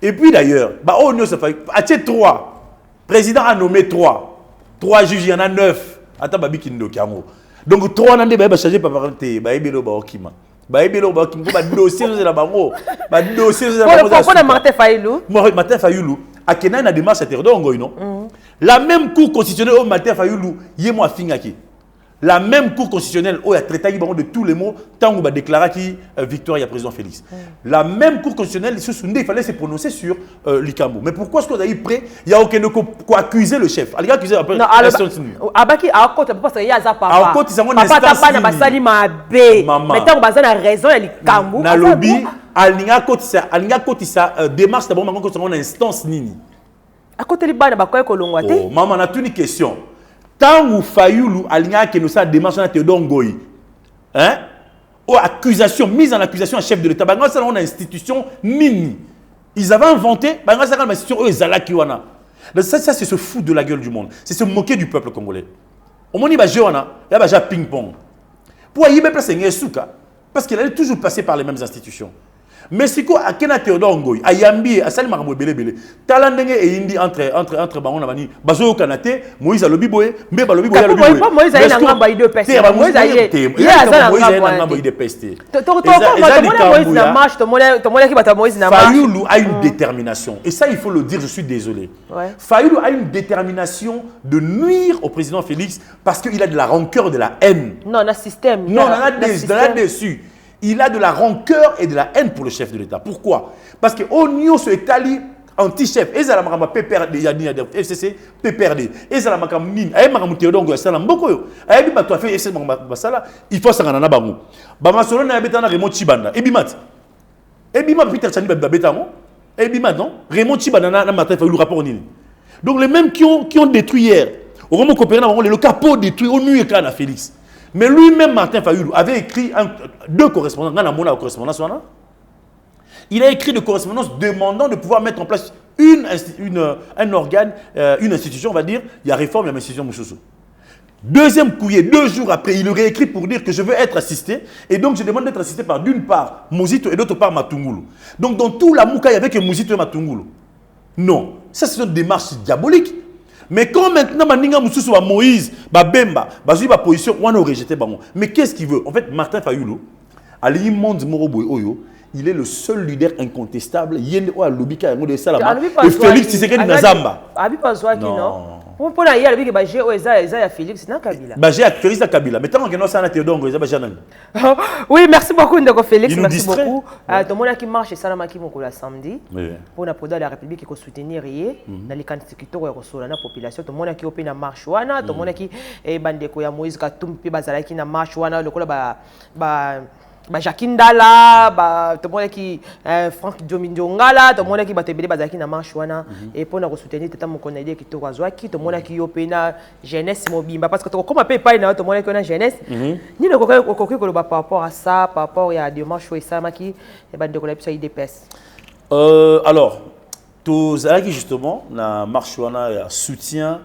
Et puis d'ailleurs, bah on ne sait pas. Atie 3. Président a nommé 3. 3 juges, il y en a 9. Attends babi kindo kiango. Donc 3 nande ba changer par parenté, ba ebelo ba okima. Ba ebelo ba okima ba dossier zo la bango. Ba dossier zo la bango. Pourquoi Martin Fayulu? Martin Fayulu a Kenya na démarche à Théodore Ngoy non. La même cour constitutionnelle au Martin Fayulu, yemo afingaki. La même cour constitutionnelle où il a traité de tous les mots tant qu'on a déclaré qui victoire il y a président Félix. La même cour constitutionnelle il fallait se prononcer sur Likambo. Mais pourquoi est-ce qu'on a eu prêt? Il y a aucun quoi accuser le chef. Il y a accusé après. Non, Abaki a côté parce qu'il y a ça papa. A côté ça mon instance. Papa na basali mabe. Maintenant on bazana raison il Likambo. Na lobby alinga côté ça démarche d'abord maintenant que c'est instance nini. À côté li bana bakoy ko longwa te. Oh maman na une question. Tant où Fayulu alinga que nous ça démarche na Théodore Ngoy. Hein? Ou accusation mise en accusation à chef de l'État. Banga ça on a institution nini. Ils avaient inventé banga ça comme institution eux zalaki wana. Ça c'est se foutre de la gueule du monde. C'est se moquer du peuple congolais. Au moment il va jouer wana, il va jouer ping-pong. Pour y mettre place souka parce qu'il allait toujours passer par les mêmes institutions. Mais si quoi à Kena Théodore Ngoy, à Yambi, à Salim Marambo Belé, Talandenge et Indi entre Baron Lavani, Bazo Kanate, Moïse à Lobiboé, mais Balobiboé à Lobiboé. Moïse a un gamba de peste. Moïse a un gamba de peste. Fayoulou a une détermination. Et ça, il faut le dire, je suis désolé. Fayoulou a une détermination de nuire au président Félix parce qu'il a de la rancœur et de la haine. Non, dans le système. Non, là-dessus. Il a de la rancœur et de la haine pour le chef de l'État. Pourquoi? Parce que Onyo se étali anti-chef. Et ça la makamba PPRD, FCC, PPRD. Et ça la makamba nine. Aye makamba Théodore Ngoy, ça la mboko yo. Aye bima toi fait FCC makamba sala. Il faut ça ngana bango. Bama solo na betana Raymond Chibanda. Et bimat. Et bimat Peter Chani betango. Et bimat non. Raymond Chibanda na matin fait le rapport nini. Donc les mêmes qui ont détruit hier. Au moment qu'on le capot détruit au nu et quand à Félix. Mais lui-même, Martin Fayoulou, avait écrit deux correspondances. Il a écrit des correspondances demandant de pouvoir mettre en place un organe, une institution, on va dire, il y a réforme, il y a institution Moussoussou. Deuxième courrier, 2 jours après, il aurait écrit pour dire que je veux être assisté. Et donc, je demande d'être assisté par d'une part Mouzito et d'autre part Matungulu. Donc, dans tout la Mouka, il n'y avait que Mouzito et Matungulu. Non, ça c'est une démarche diabolique. Mais quand maintenant, Maninga Moussoussou, Moïse, Bemba, Bazui, position, on a rejeté. Mais qu'est-ce qu'il veut? En fait, Martin Fayoulou, il est le seul leader incontestable. Et Félix Tshisekedi Nazamba. Non. Pour la hier, il y a Félix Kabila. Félix Kabila. Mais tant que nous sommes Théodore Ngoy, oui, merci beaucoup, Ndeko Félix. Merci beaucoup. Tout le monde qui marche, ça m'a qui samedi. Pour la présidence de la République qui soutenir dans les candidats qui sont la population. Tout le monde qui est en marche, tout le monde qui est bandeko ya Moïse Katumbi, bazala qui na marche, le kola Jacqueline Dala, tout le monde qui Franck Domingongala, tout le monde qui bat tebele bazaki na marche wana et pour nous soutenir tata mon connaître qui to razwaki, tout le monde qui opena jeunesse mobimba parce que comme appelle pas na tout le monde qui na jeunesse ni le kokoki ko par rapport à ça, par rapport à démarche et ça maki et bande de la IDPS. Alors tout ça qui justement na marche wana soutien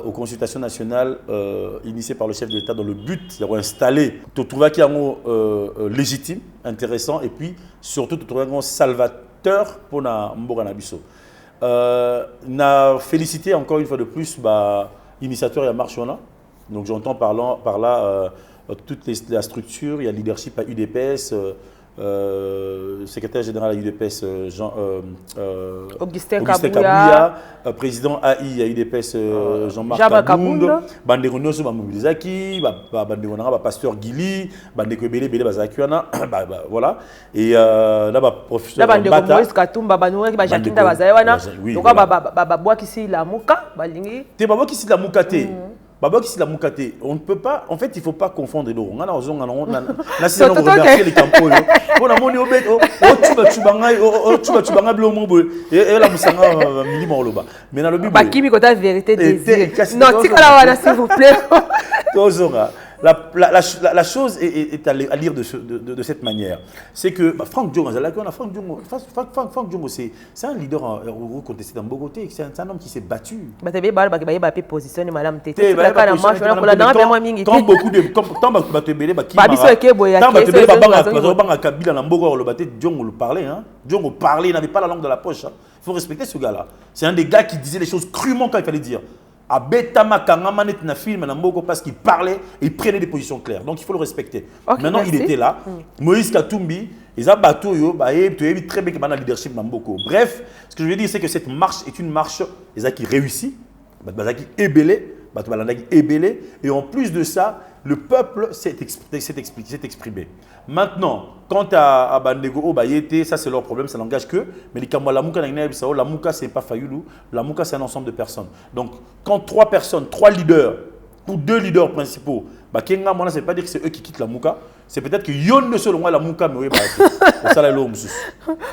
aux consultations nationales initiées par le chef de l'État dans le but d'installer tout trouver qui est légitime, intéressant et puis surtout tout trouver un salvateur pour na mboka na biso. Na félicité encore une fois de plus initiateur et marche wana. Donc j'entends par là toute la structure, il y a leadership à UDPS. Secrétaire général à l'UDPS Augustin Kabouya, président AI à l'UDPS Jean-Marc Kabound, Bandeko Noso Mobilizaki, Bandeko Pasteur Guili, Bandeko Bele Bazakiana, voilà. Et là, professeur Bandeko Moïse Katumba, Banoué, Jacqueline Bazayawana, donc Babwa qui si la Mouka, Balingi. T'es Babwa qui si la Moukate. Baba qui c'est la Moukate, on ne peut pas, en fait il ne faut pas confondre les deux. On a remercié les campos. On a moni obet, tu vas blo et la musanga mili moloba. Mais dans le Bible. Pas qui mi kota vérité désir. Non, tikala wana s'il vous plaît. La chose est à lire de cette manière. C'est que Franck Diongo, Franck Diongo, c'est un leader contesté dans Bogotá. C'est un homme qui s'est battu. Quand beaucoup de Diongo parlait, il n'avait pas la langue de la poche. Il faut respecter ce gars-là. C'est un des gars qui disait les choses crûment quand il fallait dire. Abetama Kangamanet na film parce qu'il parlait et il prenait des positions claires. Donc il faut le respecter. Okay, maintenant merci. Il était là. Moïse Katumbi, ils ont battu très bien que le leadership Mamboko. Bref, ce que je veux dire c'est que cette marche est une marche qui réussit, et en plus de ça, le peuple s'est exprimé. Maintenant, quant à Bandego, ça c'est leur problème, ça n'engage que. Mais la Mouka, c'est pas Fayoulou, la Mouka c'est un ensemble de personnes. Donc, quand 3 personnes, 3 leaders, ou 2 leaders principaux, ça ne veut pas dire que c'est eux qui quittent la Mouka, c'est peut-être que yon ne selon moi la Mouka, mais c'est ça l'homme.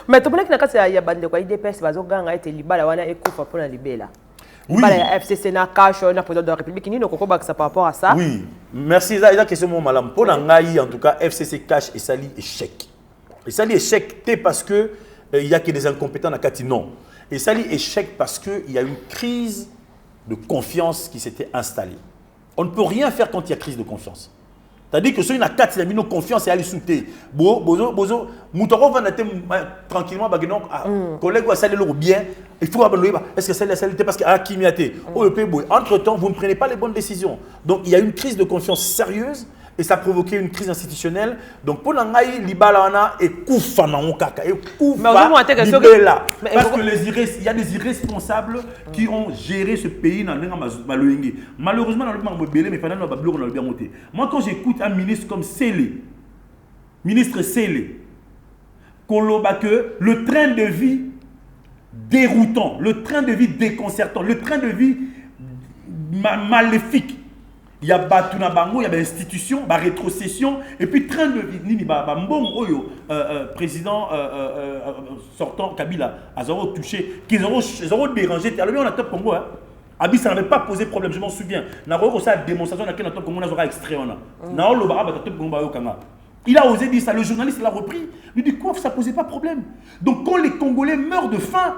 Mais tu sais que il y a Bandego, il DPS, il y a été libéré, il y a été pour la libérer. Oui. FCC na cash na président de la République ni noko ba ça par rapport à ça. Oui. Merci ça la question mon malam. Pour ngai en tout cas FCC cash et sali échec. Et sali échec t'es parce que il y a que des incompétents na kati non. Et sali échec parce que il y a une crise de confiance qui s'était installée. On ne peut rien faire quand il y a crise de confiance. C'est-à-dire que ceux qui ont 4 amis, nos confiance et aller souter. Bozo, Moutoro va tranquillement, collègue va saluer le bien. Il faut abandonner. Est-ce que c'est la parce qu'il y a qui entre-temps, vous ne prenez pas les bonnes décisions. Donc, il y a une crise de confiance sérieuse. Et ça a provoqué une crise institutionnelle. Donc, pour l'angaï, l'Ibalana est koufa dans mon caca. Et koufa là. Parce qu'il y a des irresponsables qui ont géré ce pays dans le Maloyengi. Malheureusement, dans le Maloyengi, mais pendant le Maloyengi, on a bien monté. Moi, quand j'écoute un ministre comme Sélé, ministre Sélé, que le train de vie déroutant, le train de vie déconcertant, le train de vie maléfique. Il y a Batuna Bango, il y a institution, rétrocession, et puis train de vie. Président sortant Kabila, ils ont touché, qu'ils ont dérangé. Alors, on a top Congo. Abi, ça n'avait pas posé problème, je m'en souviens. On a eu une démonstration dans top Congo, on a extrait. Il a osé dire ça, le journaliste l'a repris. Il dit quoi, ça ne posait pas problème. Donc, quand les Congolais meurent de faim,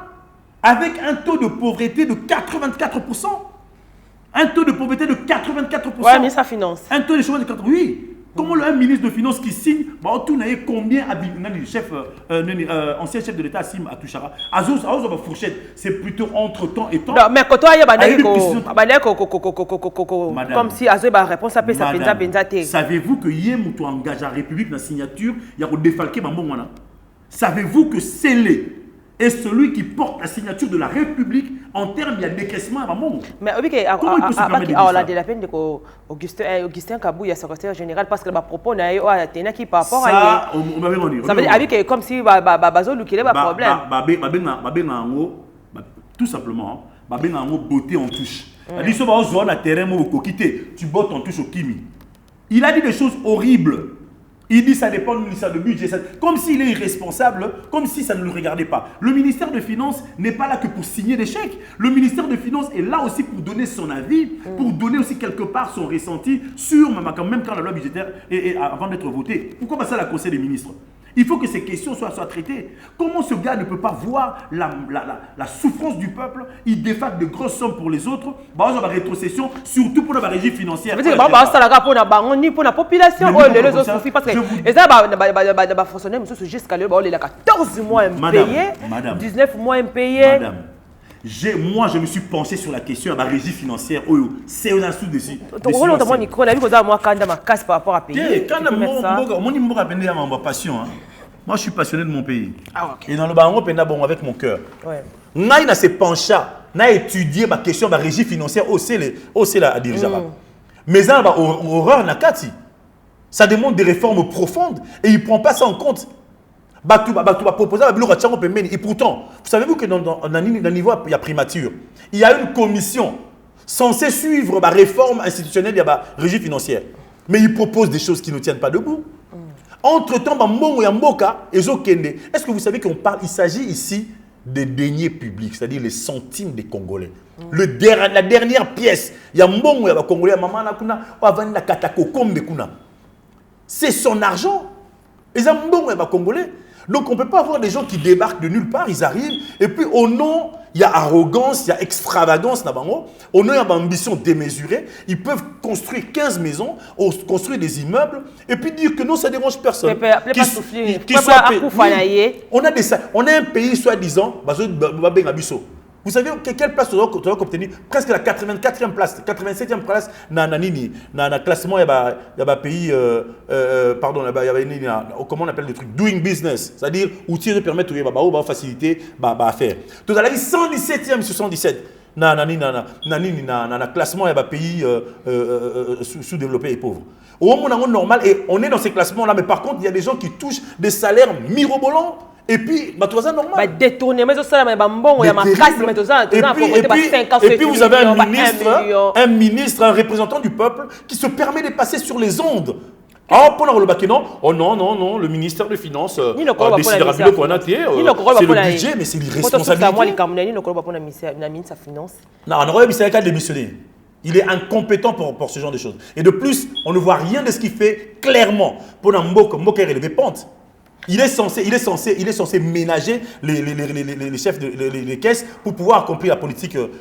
avec un taux de pauvreté de 84%, un taux de pauvreté de 84%. Ouais, mais ça finance. Un taux de chômage de 84%. Oui. Comment un ministre de Finances qui signe, combien chef, ancien chef de l'État Sim à Touchara, fourchette, c'est plutôt entre temps et temps. Non, mais quand il y a comme si Azo va réponse à ça. Savez-vous que Yemoutou engage la République dans la signature, il y a défalqué Bambouana. Savez-vous que Sélé est celui qui porte la signature de la République en termes de décaissement à Bambou. Mais comment il peut se permettre de dire ça? La peine de Augustin Kabou, il y a secrétaire général, parce que le propos n'a pas qui par rapport à ça. On va dire. Ça veut dire comme si Bazo lui qu'il y a un problème. Tout simplement, beauté en touche. Il dit que sur un terrain, tu bottes en touche au Kimi. Il a dit des choses horribles. Il dit que ça dépend du ministère de budget, comme s'il est irresponsable, comme si ça ne le regardait pas. Le ministère de Finances n'est pas là que pour signer des chèques. Le ministère de Finances est là aussi pour donner son avis, pour donner aussi quelque part son ressenti sur, même quand la loi budgétaire est avant d'être votée. Pourquoi pas ça la Conseil des ministres? Il faut que ces questions soient traitées. Comment ce gars ne peut pas voir la souffrance du peuple? Il défacte de grosses sommes pour les autres. On a rétrocession, surtout pour la régie financière. Ça veut dire que pour la population, les autres souffrent parce que les gens vont fonctionner jusqu'à l'heure, il y a 14 mois impayés, 19 mois impayés. Madame, moi, je me suis penché sur la question de la régie financière. C'est un sous dessus. On a vu que moi, quand je casse par rapport à payer. Moi, je suis passionné de mon pays. Et dans le Bango, avec mon cœur. Naïna s'est penché, n'a étudié ma question de la régie financière c'est la dirigeable. Mais ça, horreur nakati. Ça demande des réformes profondes et il ne prend pas ça en compte. Et pourtant, vous savez-vous que dans le niveau, il y a primature. Il y a une commission censée suivre la réforme institutionnelle de la régie financière. Mais il propose des choses qui ne tiennent pas debout. Entre-temps, est-ce que vous savez qu'on parle, il s'agit ici des deniers publics, c'est-à-dire les centimes des Congolais. La dernière pièce, il y a Mbongo, il y a Congolais, c'est son argent. Ils ont Mbongo, il y a Congolais. Donc on ne peut pas avoir des gens qui débarquent de nulle part, ils arrivent, et puis au nom, il y a arrogance, il y a extravagance, au nom, il y a une ambition démesurée, ils peuvent construire 15 maisons, construire des immeubles, et puis dire que non, ça ne dérange personne. On a un pays, soi-disant, vous savez quelle place tu dois obtenir? Presque la 84e place, 87e place dans le classement, il y a un pays, pardon, comment on appelle le truc? Doing business, c'est-à-dire outils de permettre de faciliter à faire. Tout à l'heure, 117e sur 117 dans le classement, il y a un pays sous-développé et pauvre. Au moment normal, et on est dans ces classements-là, mais par contre, il y a des gens qui touchent des salaires mirobolants. Et puis, c'est normal. Détourner, mais ça, il y a ma casse, et puis vous avez un ministre, un représentant du peuple qui se permet de passer sur les ondes. Oh non, le ministère des Finances décidera bien qu'on a c'est le budget, mais c'est l'irresponsabilité. Non, on aurait qu'à démissionner. Il est incompétent pour ce genre de choses. Et de plus, on ne voit rien de ce qu'il fait clairement. Pour Mboka est relevé pente. Il est censé ménager les chefs les caisses pour pouvoir accomplir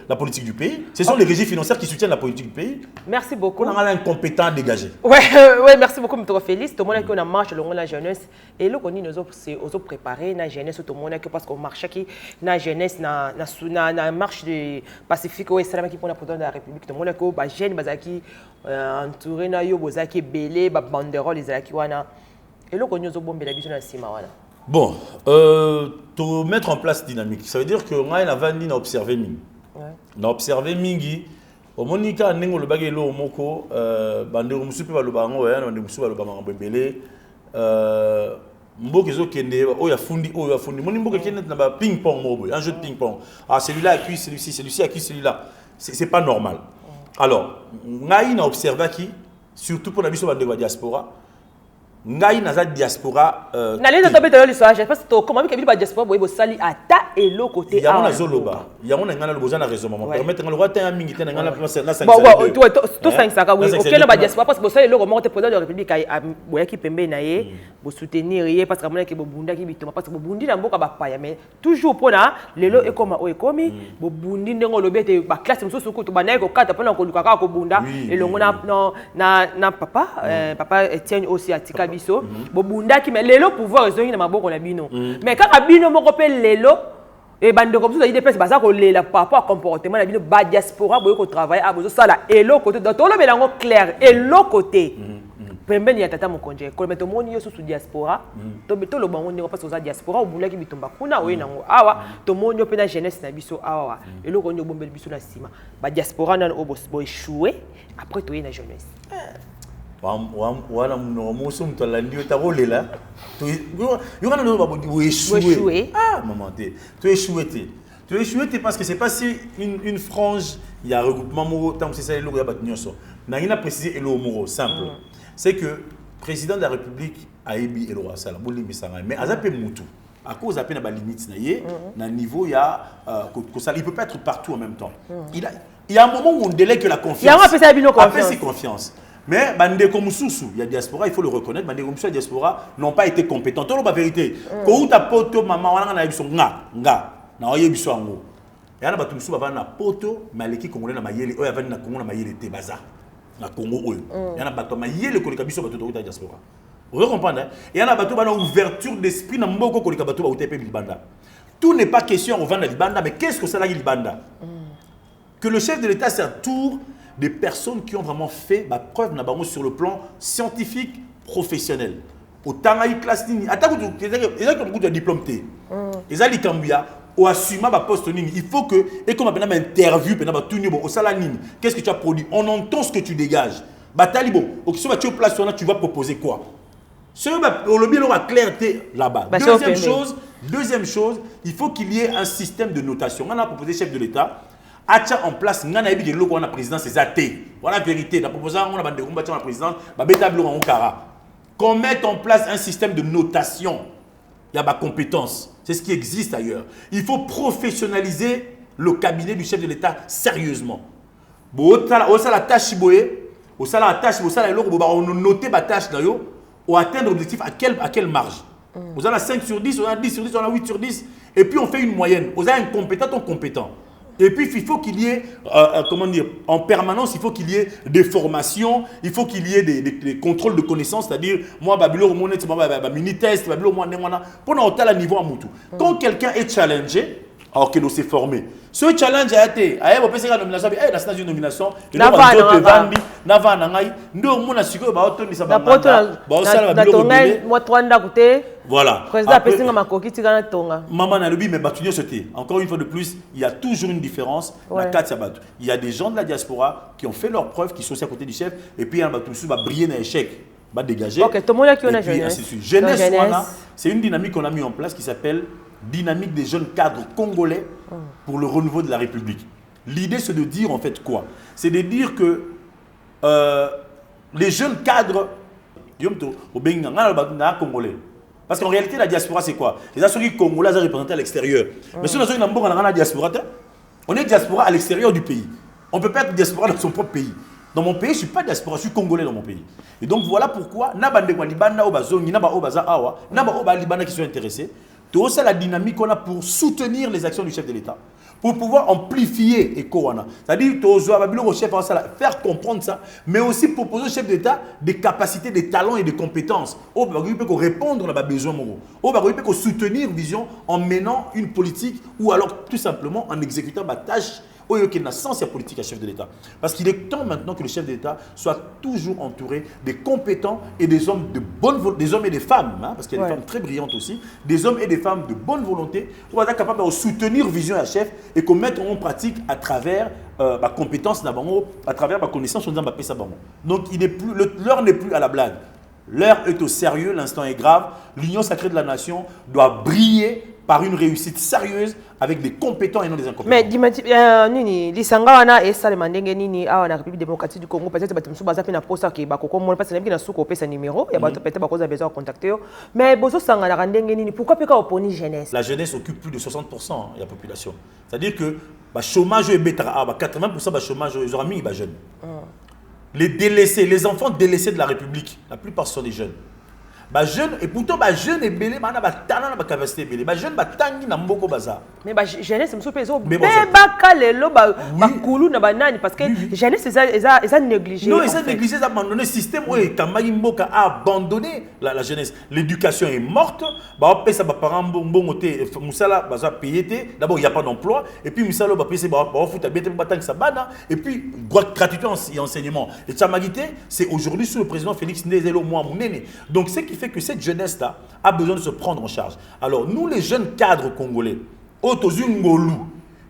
la politique du pays. Ce sont les régies financières qui soutiennent la politique du pays. Merci beaucoup. On a un incompétent dégagé. Ouais, merci beaucoup, M. Félix. Tout le monde qui a marché dans la jeunesse. Et là, on a préparé la jeunesse, tout le monde parce qu'on marche qui la jeunesse, na marche de Pacifique, qui est pour la présidence de la République. Tout le monde qui a jeune, qui entouré na yo, qui belé, banderole, qui wana. Et là, on a bombé la vision dans le wana. Bon, pour mettre en place dynamique, ça veut dire que on a observé mingi. On a observé mingi. Au monika nengo le bagay lo moko bandero musupe ba lo bango ya bandero musupe ba lo bango bembele mboke zo kende oya fundi moni mboke kende na ba ping pong mobo un jeu de ping pong. Ah celui-là accueille celui-ci accueille celui-là. C'est pas normal. Alors, ngai na observé qui surtout pour la biso bandero diaspora. Ngai naza diaspora nalé na tobé de l'histoire parce que comment que bi ba diaspora boye bo sali ata et lo côté ya mona zoloba ya mona ngana loboza na raison maman permettre ngalo rata ya mingi tena ngana plus na 5 bon to 5 saka oui OK na ba diaspora parce que bo sali lo comment président de la République a boya ki pembe na ye bo soutenir ye parce que mona ke bo bunda ki bitoma parce que bo bundi na mboka ba paya mais toujours pona lelo e koma o ekomi bo bundi ndengo lobete ba classe mususu ko to ba na ko kata pona ko lukaka ko bunda elongo na papa Etienne aussi atika biso bobunda ki mais lelo pouvoir ezongi na maboko na bino mais kaka bino moko pe lelo et bande comme ça IDPS baza ko lela par rapport à comportement na bino ba diaspora boye ko travailler a bozo sala et lo côté dans to lo belango clair et lo côté pembeni ya tata mokonje ko meto moni yo sous diaspora to beto lo bango ndeko parce que za diaspora obula ki bitomba kuna oye nango awa to moni yo pe na jeunesse na biso awa et lo ko nyo bombeli biso na sima ba diaspora na obos boy échouer après to ye na jeunesse Voilà mon mosso mtalandi utarolela tu yona no ba échouer ah maman tu échoué parce que c'est passé une frange il y a regroupement moro tant que c'est ça le ya batnyoso na ina préciser elo moro simple c'est que président de la République a ébi elo sala bolimi sanga mais azape mutu à cause à peine ba limite na yé na niveau ya que ça il peut pas être partout en même temps il y a un moment où on délègue la confiance après c'est confiance. Mais bandeko mususu, il y a diaspora, il faut le reconnaître, bandeko mususu diaspora n'ont pas été compétents. Tout la vérité. Quand ta poto maman wana na biso nga na oye biso ngo. Ya na batu mususu baba na poto maleki congolais na mayele oya vani na Congo na mayele te baza. Na Congo oyo. Ya na batu mayele koleka biso batu to diaspora. Vous comprenez? Et ya na batu bana ouverture d'esprit na mboko koleka batu ba utepe libanda. Tout n'est pas question au vendre libanda, mais qu'est-ce que ça la libanda? Que le chef de l'État s'entoure des personnes qui ont vraiment fait ma preuve sur le plan scientifique professionnel. Autant à classe nini, attends ils ont beaucoup de diplômes té. Ils ont l'ikambia ou assuma ba poste nini. Il faut que et comme appelle interview pena ba tuni bon au sala nini. Qu'est-ce que tu as produit? On entend ce que tu dégages. Batali bon, OK si tu es place là tu vas proposer quoi? Ce le bien aura clarté là-bas. Deuxième chose, il faut qu'il y ait un système de notation. On a proposé chef de l'État en place ngana yebi ke loko na présidence c'est athée. Voilà la vérité. La proposition on a bande kumba la présidence ba beta blo en kara. Qu'on mette en place un système de notation. Il y a ba compétence. C'est ce qui existe ailleurs. Il faut professionnaliser le cabinet du chef de l'État sérieusement. Bo la tâche boye, au sala la tâche, au sala loko ba on noter ba tâche na yo ou atteindre l'objectif à quelle marge. Vous avez 5 sur 10, on a 10 sur 10, on a 8 sur 10 et puis on fait une moyenne. Vous avez un compétent. Et puis, il faut qu'il y ait, comment dire, en permanence, il faut qu'il y ait des formations, il faut qu'il y ait des contrôles de connaissances, c'est-à-dire, moi, Babylone, moi, mini-test, Babylone, moi, pour un tel niveau à Moutou. Quand quelqu'un est challengé, alors qu'il s'est formé, ce challenge a été, on peut la nomination, la nomination, voilà. Maman Nalobi, mais encore une fois de plus, il y a toujours une différence. Il y a des gens de la diaspora qui ont fait leurs preuves, qui sont aussi à côté du chef, et puis il y a briller dans l'échec, dégager. Ok, tout le monde a qui a jeunesse. Jeunesse, c'est une dynamique qu'on a mis en place qui s'appelle dynamique des jeunes cadres congolais pour le renouveau de la République. L'idée, c'est de dire en fait quoi? C'est de dire que les jeunes cadres, congolais. Parce qu'en réalité, la diaspora, c'est quoi? Les assurés congolais sont représentés à l'extérieur. Mais si on a la diaspora, on est diaspora à l'extérieur du pays. On ne peut pas être diaspora dans son propre pays. Dans mon pays, je ne suis pas diaspora, je suis congolais dans mon pays. Et donc voilà pourquoi, qui sont intéressés, tout ça la dynamique qu'on a pour soutenir les actions du chef de l'État, pour pouvoir amplifier Ekowana. C'est-à-dire faire comprendre ça, mais aussi proposer au chef d'État des capacités, des talents et des compétences. Pour répondre à nos besoins, pour soutenir vision en menant une politique ou alors tout simplement en exécutant ma tâche. Il y a un sens politique à chef de l'État. Parce qu'il est temps maintenant que le chef de l'État soit toujours entouré des compétents et des hommes de bonne volonté, des hommes et des femmes, hein, parce qu'il y a des femmes très brillantes aussi, des hommes et des femmes de bonne volonté, pour être capable de soutenir vision à chef et qu'on mette en pratique à travers ma compétence, à travers ma connaissance, donc l'heure n'est plus à la blague. L'heure est au sérieux, l'instant est grave. L'union sacrée de la nation doit briller par une réussite sérieuse avec des compétents et non des incompétents. Mais dis-moi, lisanga wana esa le mandenge nini awa na République démocratique du Congo peut-être bato musu baza pe na posa ke bakoko mo parce que na suko pesa numéro ya bato peut-être bakoza besoin de contacter mais bozo sanga na ndenge nini pourquoi pe ka oponi jeunesse? La jeunesse occupe plus de 60% de la population. C'est-à-dire que ba chômage est betara 80% ba chômage ils aura mis ba jeunes. Les délaissés, les enfants délaissés de la République, la plupart sont des jeunes. Bah jeune et pourtant bah jeune et belé bah na ba talent ba capacité belé bah jeune bah tangi na mboko baza mais bah jeunesse me sopezo be ba kalelo ba kulu na banani parce que jeunesse ils négligé non ils ont négligé ça abandonné système ouais kamagi mboka a abandonné la jeunesse. L'éducation est morte bah on paye ça ba parents mbongo té musala baza payé d'abord il y a pas d'emploi et puis musala ba payer ba futa bien ba tangi ça bana et puis gratuité et enseignement et Tsamagité c'est aujourd'hui sous le président Félix Ndezelo moi munene donc c'est qui fait que cette jeunesse-là a besoin de se prendre en charge. Alors, nous, les jeunes cadres congolais, il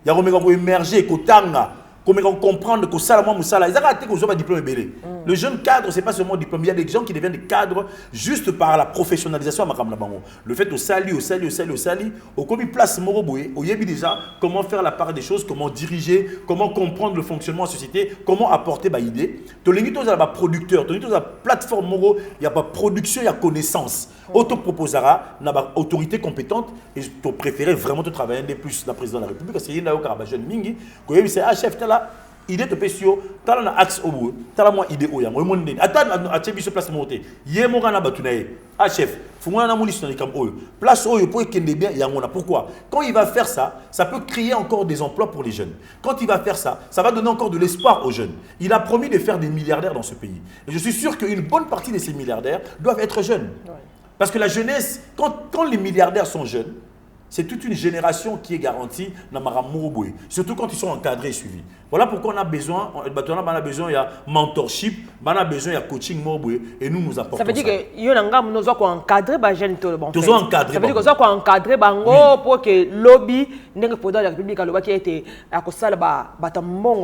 y a émerger, comprendre que ça, ils ont un diplôme belé. Le jeune cadre, ce n'est pas seulement un diplôme. Il y a des gens qui deviennent des cadres juste par la professionnalisation. Le fait au sali, au commis place Moroboué, au Yébi déjà, comment faire la part des choses, comment diriger, comment comprendre le fonctionnement de la société, comment apporter des idées. Tu as un producteur, tu as une plateforme Moro, il y a pas production, il y a connaissance. Auto proposera, il y a une autorité compétente et tu préférais vraiment te travailler un peu plus la présidente de la République parce qu'il y a un jeune Mingi, qui est chef, idée de pesio tala na axe obu tala moi idée oya moi monde attends a tchebi sur place monter yé mo kana batunaye ah chef fungana na moni sur kam oyo place oyo pour kende bien yangona pourquoi quand il va faire ça ça peut créer encore des emplois pour les jeunes quand il va faire ça ça va donner encore de l'espoir aux jeunes il a promis de faire des milliardaires dans ce pays et je suis sûr qu'une bonne partie de ces milliardaires doivent être jeunes parce que la jeunesse quand les milliardaires sont jeunes c'est toute une génération qui est garantie dans Maramourouboui, surtout quand ils sont encadrés et suivis. Voilà pourquoi on a besoin, il y a mentorship, on a besoin, il y a coaching Mourboui, et nous apportons ça. Ça veut dire que nous devons encadrer les jeunes. Ça veut dire que nous devons encadrer pour que le lobby de la République qui a été à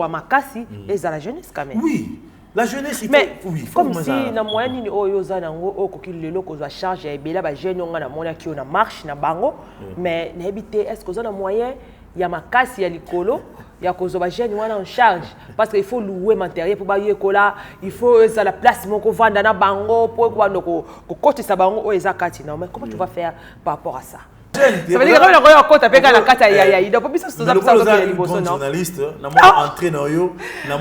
Makassi et à la jeunesse quand même. Oui. La jeunesse, mais oui, comme si na moyenne ni oyoza nango okokili lelo kozwa charge ya ebela ba jeune nga na mona ki na marche na bango mais na habité est-ce que na moyen ya makasi ya likolo ya kozwa ba jeune wana en charge parce qu'il faut louer matériel pour ba yekola il faut ça la place moko vanda na bango pour ko ndoko ko kotisa bango o ezakati na mais comment tu vas faire par rapport à ça? Ça veut dire que quand on compte avec la carte il doit pas bien se faire journaliste na entrer dans yo na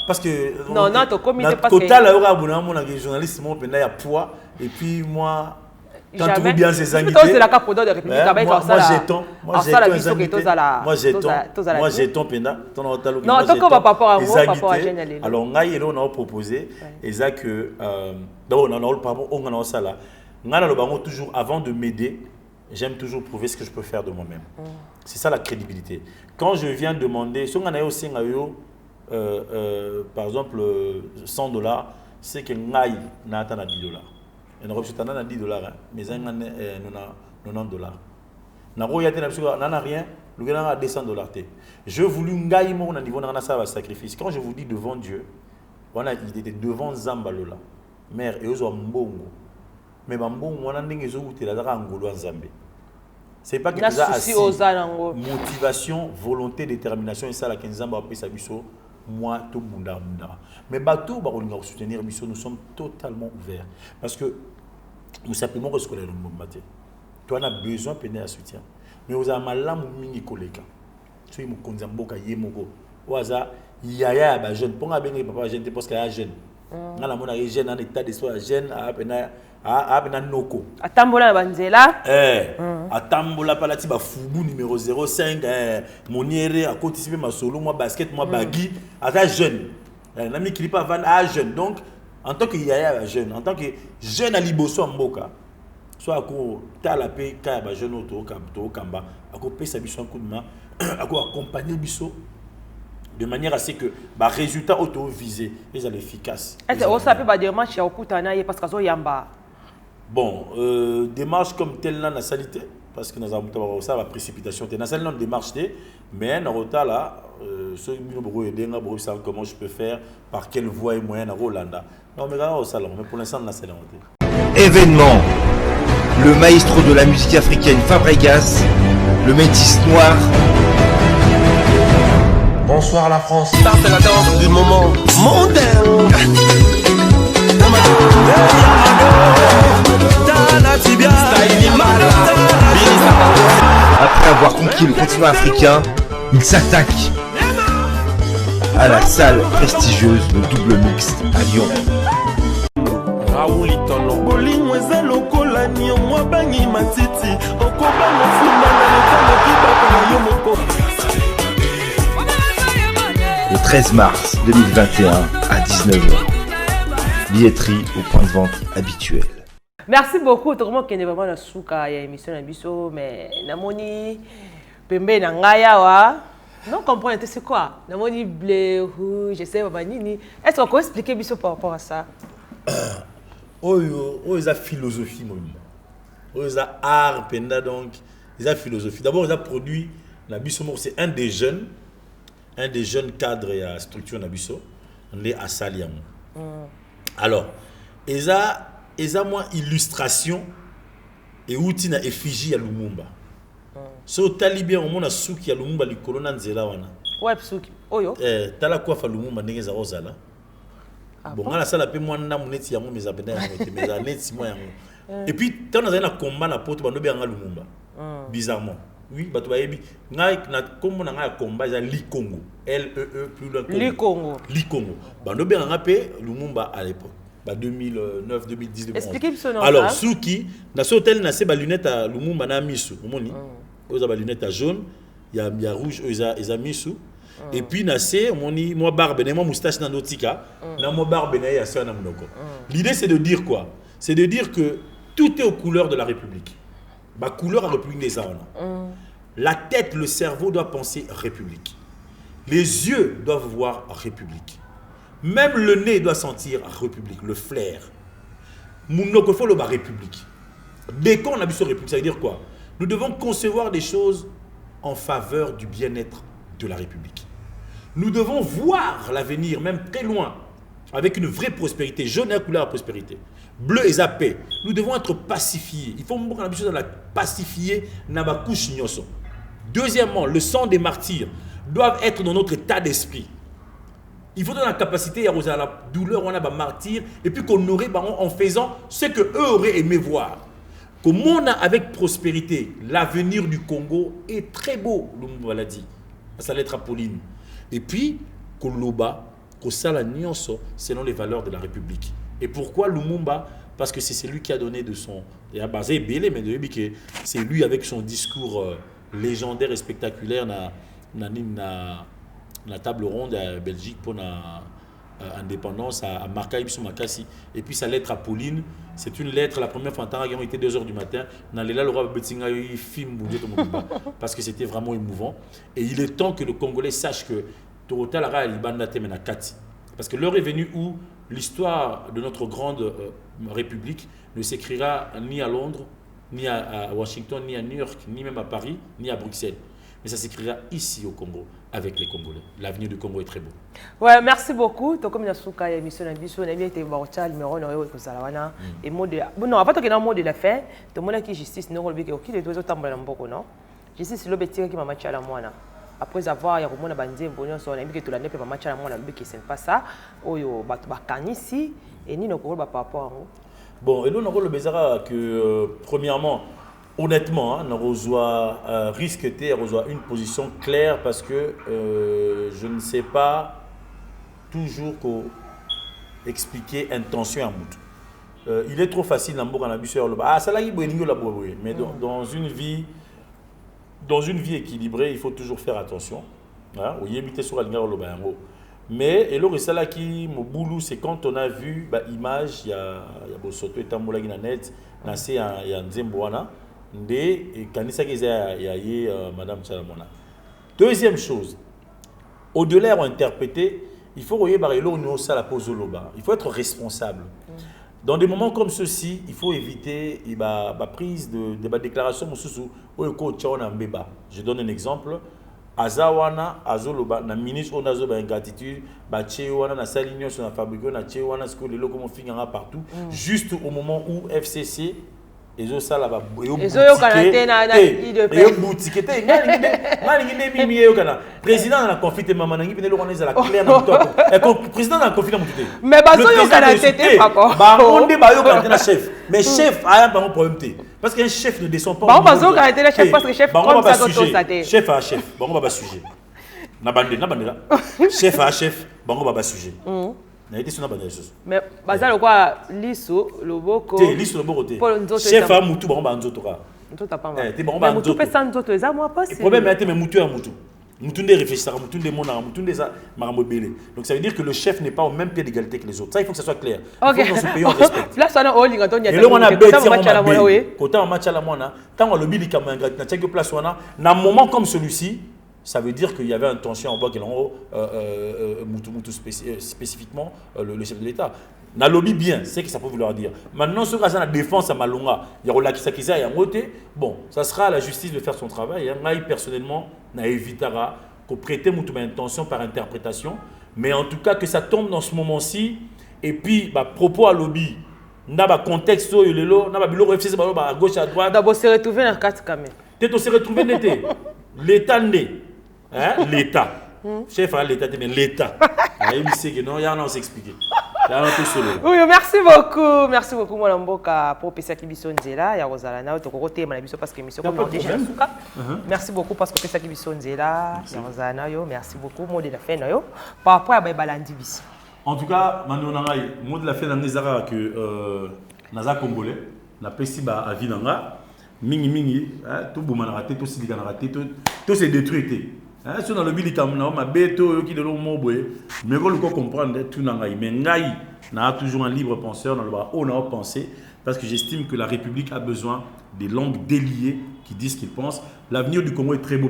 parce que non to comité parce que total aura mon journaliste mon penda ya poids et puis moi quand tu bien ces invités c'est la capo de la République moi j'ai ton penda ton hôtel non to ko par rapport à général alors ngai on a proposé et que d'abord on a pardon on a ça là ngana le bango toujours avant de m'aider. J'aime toujours prouver ce que je peux faire de moi-même. C'est ça la crédibilité. Quand je viens demander, si on a aussi par exemple $100, c'est que ngai n'a pas $10. Et nous avons $10, mais nous avons $90. Nous n'avons rien, nous avons $200. Je voulais ngai mon niveau na ça sacrifice. Quand je vous dis devant Dieu, voilà, il était devant Zambalola, mère et aux mbongo. Mais c'est pas que tu as assez motivation, volonté, détermination et ça la Kenzamba après ça biso moi tout bunda. Mais bateau ba on soutenir biso nous sommes totalement ouverts parce que nous simplement que ce que le matin. Toi on a besoin peiner à soutien. Mais vous avez malamu mingi koleka. So mu konzamboka yemoko. Waza il y a des jeunes. Pour nga papa jeune parce qu'il y a jeune. Nga la mona jeune en état d'espoir jeune a noko. Atambola banzela. Atambola palati ba fubu numéro 05 moniere a continuer ma solo moi basket moi bagui ata jeune. Nami kilipa van a jeune. Donc en tant que yaya jeune, en tant que jeune à liboso mboka. Soit ako tala pe ka ba jeune auto kamba ako pesa biso un coup de main ako accompagner biso de manière à ce que bah résultat auto visé ils sont efficaces. Est-ce que ça peut pas dire match au kutana parce que zo yamba. Bon, démarche comme telle là na salité parce que nous avons ça la précipitation na celle là démarche mais na rota là ce numéro aider na bro ça comment je peux faire par quelle voie et moyen na Rolanda. Non mais là au salon mais pour l'instant na celle là. Événement. Le maestro de la musique africaine Fabregas, le métis noir. Bonsoir la France. Ça c'est la danse du moment mondain. Après avoir conquis le continent africain, il s'attaque à la salle prestigieuse de double mix à Lyon. Le 13 mars 2021 à 19h. Billetterie au point de vente habituel. Merci beaucoup. Tout le monde qui est vraiment dans souka ya émission na biso mais namoni pembe na ngaya wa. Non comprendre c'est quoi? Namoni bleu rouge, je sais pas nini. Est-ce qu'on peut expliquer biso par rapport à ça? Ils ont philosophie ils ont art penda donc ils ont philosophie. D'abord ils ont produit la biso c'est un des jeunes cadres et à structure na biso on est à Saliam. Alors ils ont moins illustration et outil na effigie à Lumumba. So talibien au monde suki à Lumumba likolo na nzela wana. Ouais suki. Oyo. Tala kwa fa Lumumba ndenge za ozala. Bon ngala sala pe mwana muneti yango mezabenda yango te meza neti mo yango. Et puis tant on a un combat na poto bando be anga Lumumba. Bizarrement. Oui, bato bayebi ngai na kombo na ngai combat za Li Congo. Plus loin Li Congo. Li Congo. Bando be anga pe Lumumba à l'époque. 2009, 2010, 2011. Expliquez-moi ce alors, Souki, dans ce hôtel, il y a des lunettes à Lumumba na misu. Il y a des lunettes jaune, il y a rouge, il y a misu. Et puis, moi barbe, moi moustache na notika, moi barbe na yassa na monoko. L'idée c'est de dire quoi? C'est de dire que tout est aux couleurs de la République. La couleur à la République des Arts. La tête, le cerveau doit penser République. Les yeux doivent voir République. Même le nez doit sentir République, le flair. Mounoko faut le bas République. Dès qu'on a vu sur République, ça veut dire quoi? Nous devons concevoir des choses en faveur du bien-être de la République. Nous devons voir l'avenir, même très loin, avec une vraie prospérité, jaune et à couleur à prospérité. Bleu et zappé. Nous devons être pacifiés. Il faut la pacifier dans la couche nyoso. Deuxièmement, le sang des martyrs doit être dans notre état d'esprit. Il faut donner la capacité à la douleur, on a des martyrs, et puis qu'on aurait en faisant ce qu'eux auraient aimé voir. Comme on a avec prospérité, l'avenir du Congo est très beau, Lumumba l'a dit. Ça lettre à Pauline. Et puis, Koloba, Kosala Nyonso, selon les valeurs de la République. Et pourquoi Lumumba? Parce que c'est celui qui a donné de son. Il a basé Bélé, mais c'est lui avec son discours légendaire et spectaculaire la table ronde à Belgique pour l'indépendance à Marca Ibsu Makassi. Et puis sa lettre à Pauline, c'est une lettre, la première fois en temps, il était 2h du matin, dans les là, le roi Betinga, il filme parce que c'était vraiment émouvant. Et il est temps que le Congolais sache que Total Ara Libanda Temena Kati. Parce que l'heure est venue où l'histoire de notre grande République ne s'écrira ni à Londres, ni à Washington, ni à New York, ni même à Paris, ni à Bruxelles. Mais ça s'écrira ici au Congo, avec les Congolais. L'avenir du Congo est très beau. Ouais, merci beaucoup. Comme il y a souka émission on a bien été borchal numéro et mot de bon avant que mot de la fin, tout le monde qui justice non le qui les deux autres mboko non. Justice le petit qui m'a matché à la moana. Après avoir ya komona bandie bonyo so na biki to la nepe matché à la moana biki c'est pas ça. Oyo bakanisi et ni no ko ba par rapport. Bon, et nous on le bezara que premièrement honnêtement, on risque de une position claire parce que je ne sais pas toujours expliquer intention à Moutou. Il est trop facile ça là mais dans une vie équilibrée, il faut toujours faire attention. Mais et le ça là qui mon boulot, c'est quand on a vu image il y a Bosoto et Tambolagi na net il y a Nzemboana et kanisa qui madame Chalamona. Deuxième chose, au-delà d'interpréter, il faut il faut être responsable. Dans des moments comme ceux-ci, il faut éviter la prise de déclaration. Je donne un exemple. Azawana, Azoloba, na ministre on a ingratitude, Bachewana, na Salignon, na fabriqué, na Chewana, ce que les locaux partout, juste au moment où FCC. Et je ça là bas président dans la conflit maman nangi pene lokana la clair na président dans la conflit mais bazo yo kana tete pako ba onde ba yo kana na chef mais chef a un problème té parce qu'un chef ne descend pas ba bazo kana tete chef parce que chef comme ça ko ça té chef à chef ba ba sujet na bande là chef à chef ba ba sujet mais bazalo quoi liso loboko liso loboko chef a mutu ba nzoto ka nzoto pa te ba mutu pesa nzoto eza moi pas le problème est mais mutu a mutu mutu ne réfléchira mutu de mona mutu des marambo belé donc ça veut dire que le chef n'est pas au même pied d'égalité que les autres, ça il faut que ça soit clair. Okay. Il faut que dans ce pays on respecte là ça on linga tonya et là on a bêti quand on match à la mona tant on le bili comme un na tchèque place on a un moment comme celui-ci. Ça veut dire qu'il y avait une tension en bas qui est spécifiquement le chef de l'État. Na lobby bien, c'est que ça peut vouloir dire. Maintenant, ce cas la défense à Malonga, il y a Kisakisa et un côté. Bon, ça sera à la justice de faire son travail. Moi, personnellement, na évitera qu'on prête une intention par interprétation. Mais en tout cas, que ça tombe dans ce moment-ci. Et puis, propos à lobby, n'a pas contexte, n'a pas bilo FCC à gauche à droite. D'abord, se retrouver dans le cadre quand même. Peut-être se retrouver l'été. L'État né. Hein? L'État. Chef à l'État, mais l'État. Il sait que non, il y a un s'expliquer. Oui, merci beaucoup. Merci beaucoup, mon mboka, pour Pesa Kibiso Nzela. Il y a Rosala Nao, tu côté Manabiso parce que mission comme on déjà. Merci beaucoup parce que Pesa Kibiso Nzela, il y a Rosala Nao. Merci beaucoup, mot de la fin Nao. Par rapport à Babalandi Bis. En tout cas, Mano Nangai, mot de la fin Nangezara que Naza Congolais, na pesi ba avi nanga, mingi, tout boumana raté, tout siligana raté, tout s'est détruit. Si on a le billet comme ma bête qui de l'eau mobile, mais on peut comprendre tout n'angaï. Mais n'aï n'a toujours un libre penseur dans le bras. On a pensé parce que j'estime que la République a besoin des langues déliées qui disent ce qu'ils pensent. L'avenir du Congo est très beau.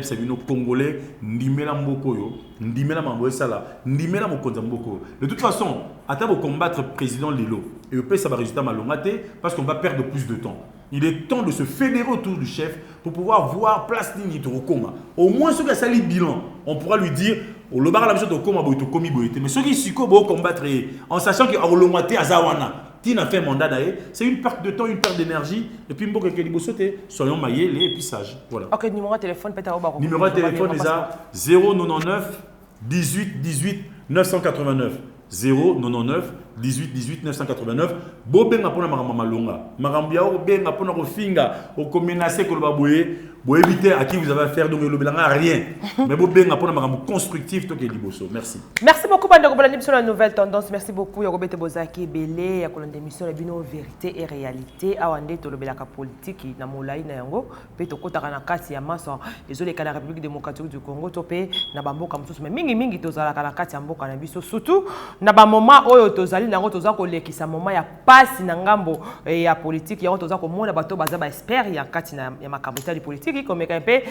C'est une Congolais, Ndimela Mbokoyo, Ndimela Mamboesala, Ndimela Mokonzamboko. De toute façon, à table combattre président Lilo et au pays ça va résultat malongaté parce qu'on va perdre plus de temps. Il est temps de se fédérer autour du chef pour pouvoir voir place ligne au coma. Au moins, ceux qui ont sali bilan, on pourra lui dire au lobar la mission de coma boito komi boité. Mais ceux qui suko bo combattre en sachant que Orolomate Azawana, Tina fait mandat d'ailleurs, c'est une perte de temps, une perte d'énergie. Et puis Mboka Kelibo sauter, soyons maillés et puis sages. Voilà. Ok, numéro de téléphone peut-être au baron. Numéro de téléphone est à 099 18 18 989. 099 18 18 989. Bobenga pona maramba malonga. Marambia o benga pona ko finga o ko menacer ko ba boye. Vous évitez à qui vous avez affaire, donc le bilan n'a rien. Mais vous bien apprendre un constructif, donc Liboso. Merci. Merci beaucoup, Bande de l'émission La Nouvelle Tendance. Merci beaucoup, Robert Bozaki, Belé, à colonne d'émission La Bino Vérité et Réalité. Awande, to le belaka politique, na moulai na yango, pe to kota kana kati ya maso, ezo le kana République démocratique du Congo, topé na bamboka mususu, mais mingi to zala kana kati ya mboka na biso, surtout na ba moment oyo to zali nango to za ko lekisa moment ya passe na ngambo ya politique, ya to za ko mona bato baza ba expert ya kati na ya makambo ya politique. Comme pe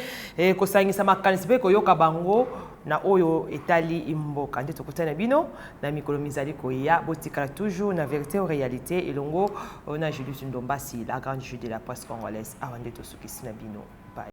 ko sangisa makanisi pe ko yoka bango na oyo etali imboka ndeto kotana bino na mikolo mizali ko ya botikala toujours na vérité ou réalité elongo na Julius Ndombasi la grande juge de la presse congolaise avant ndeto sukisi na bino.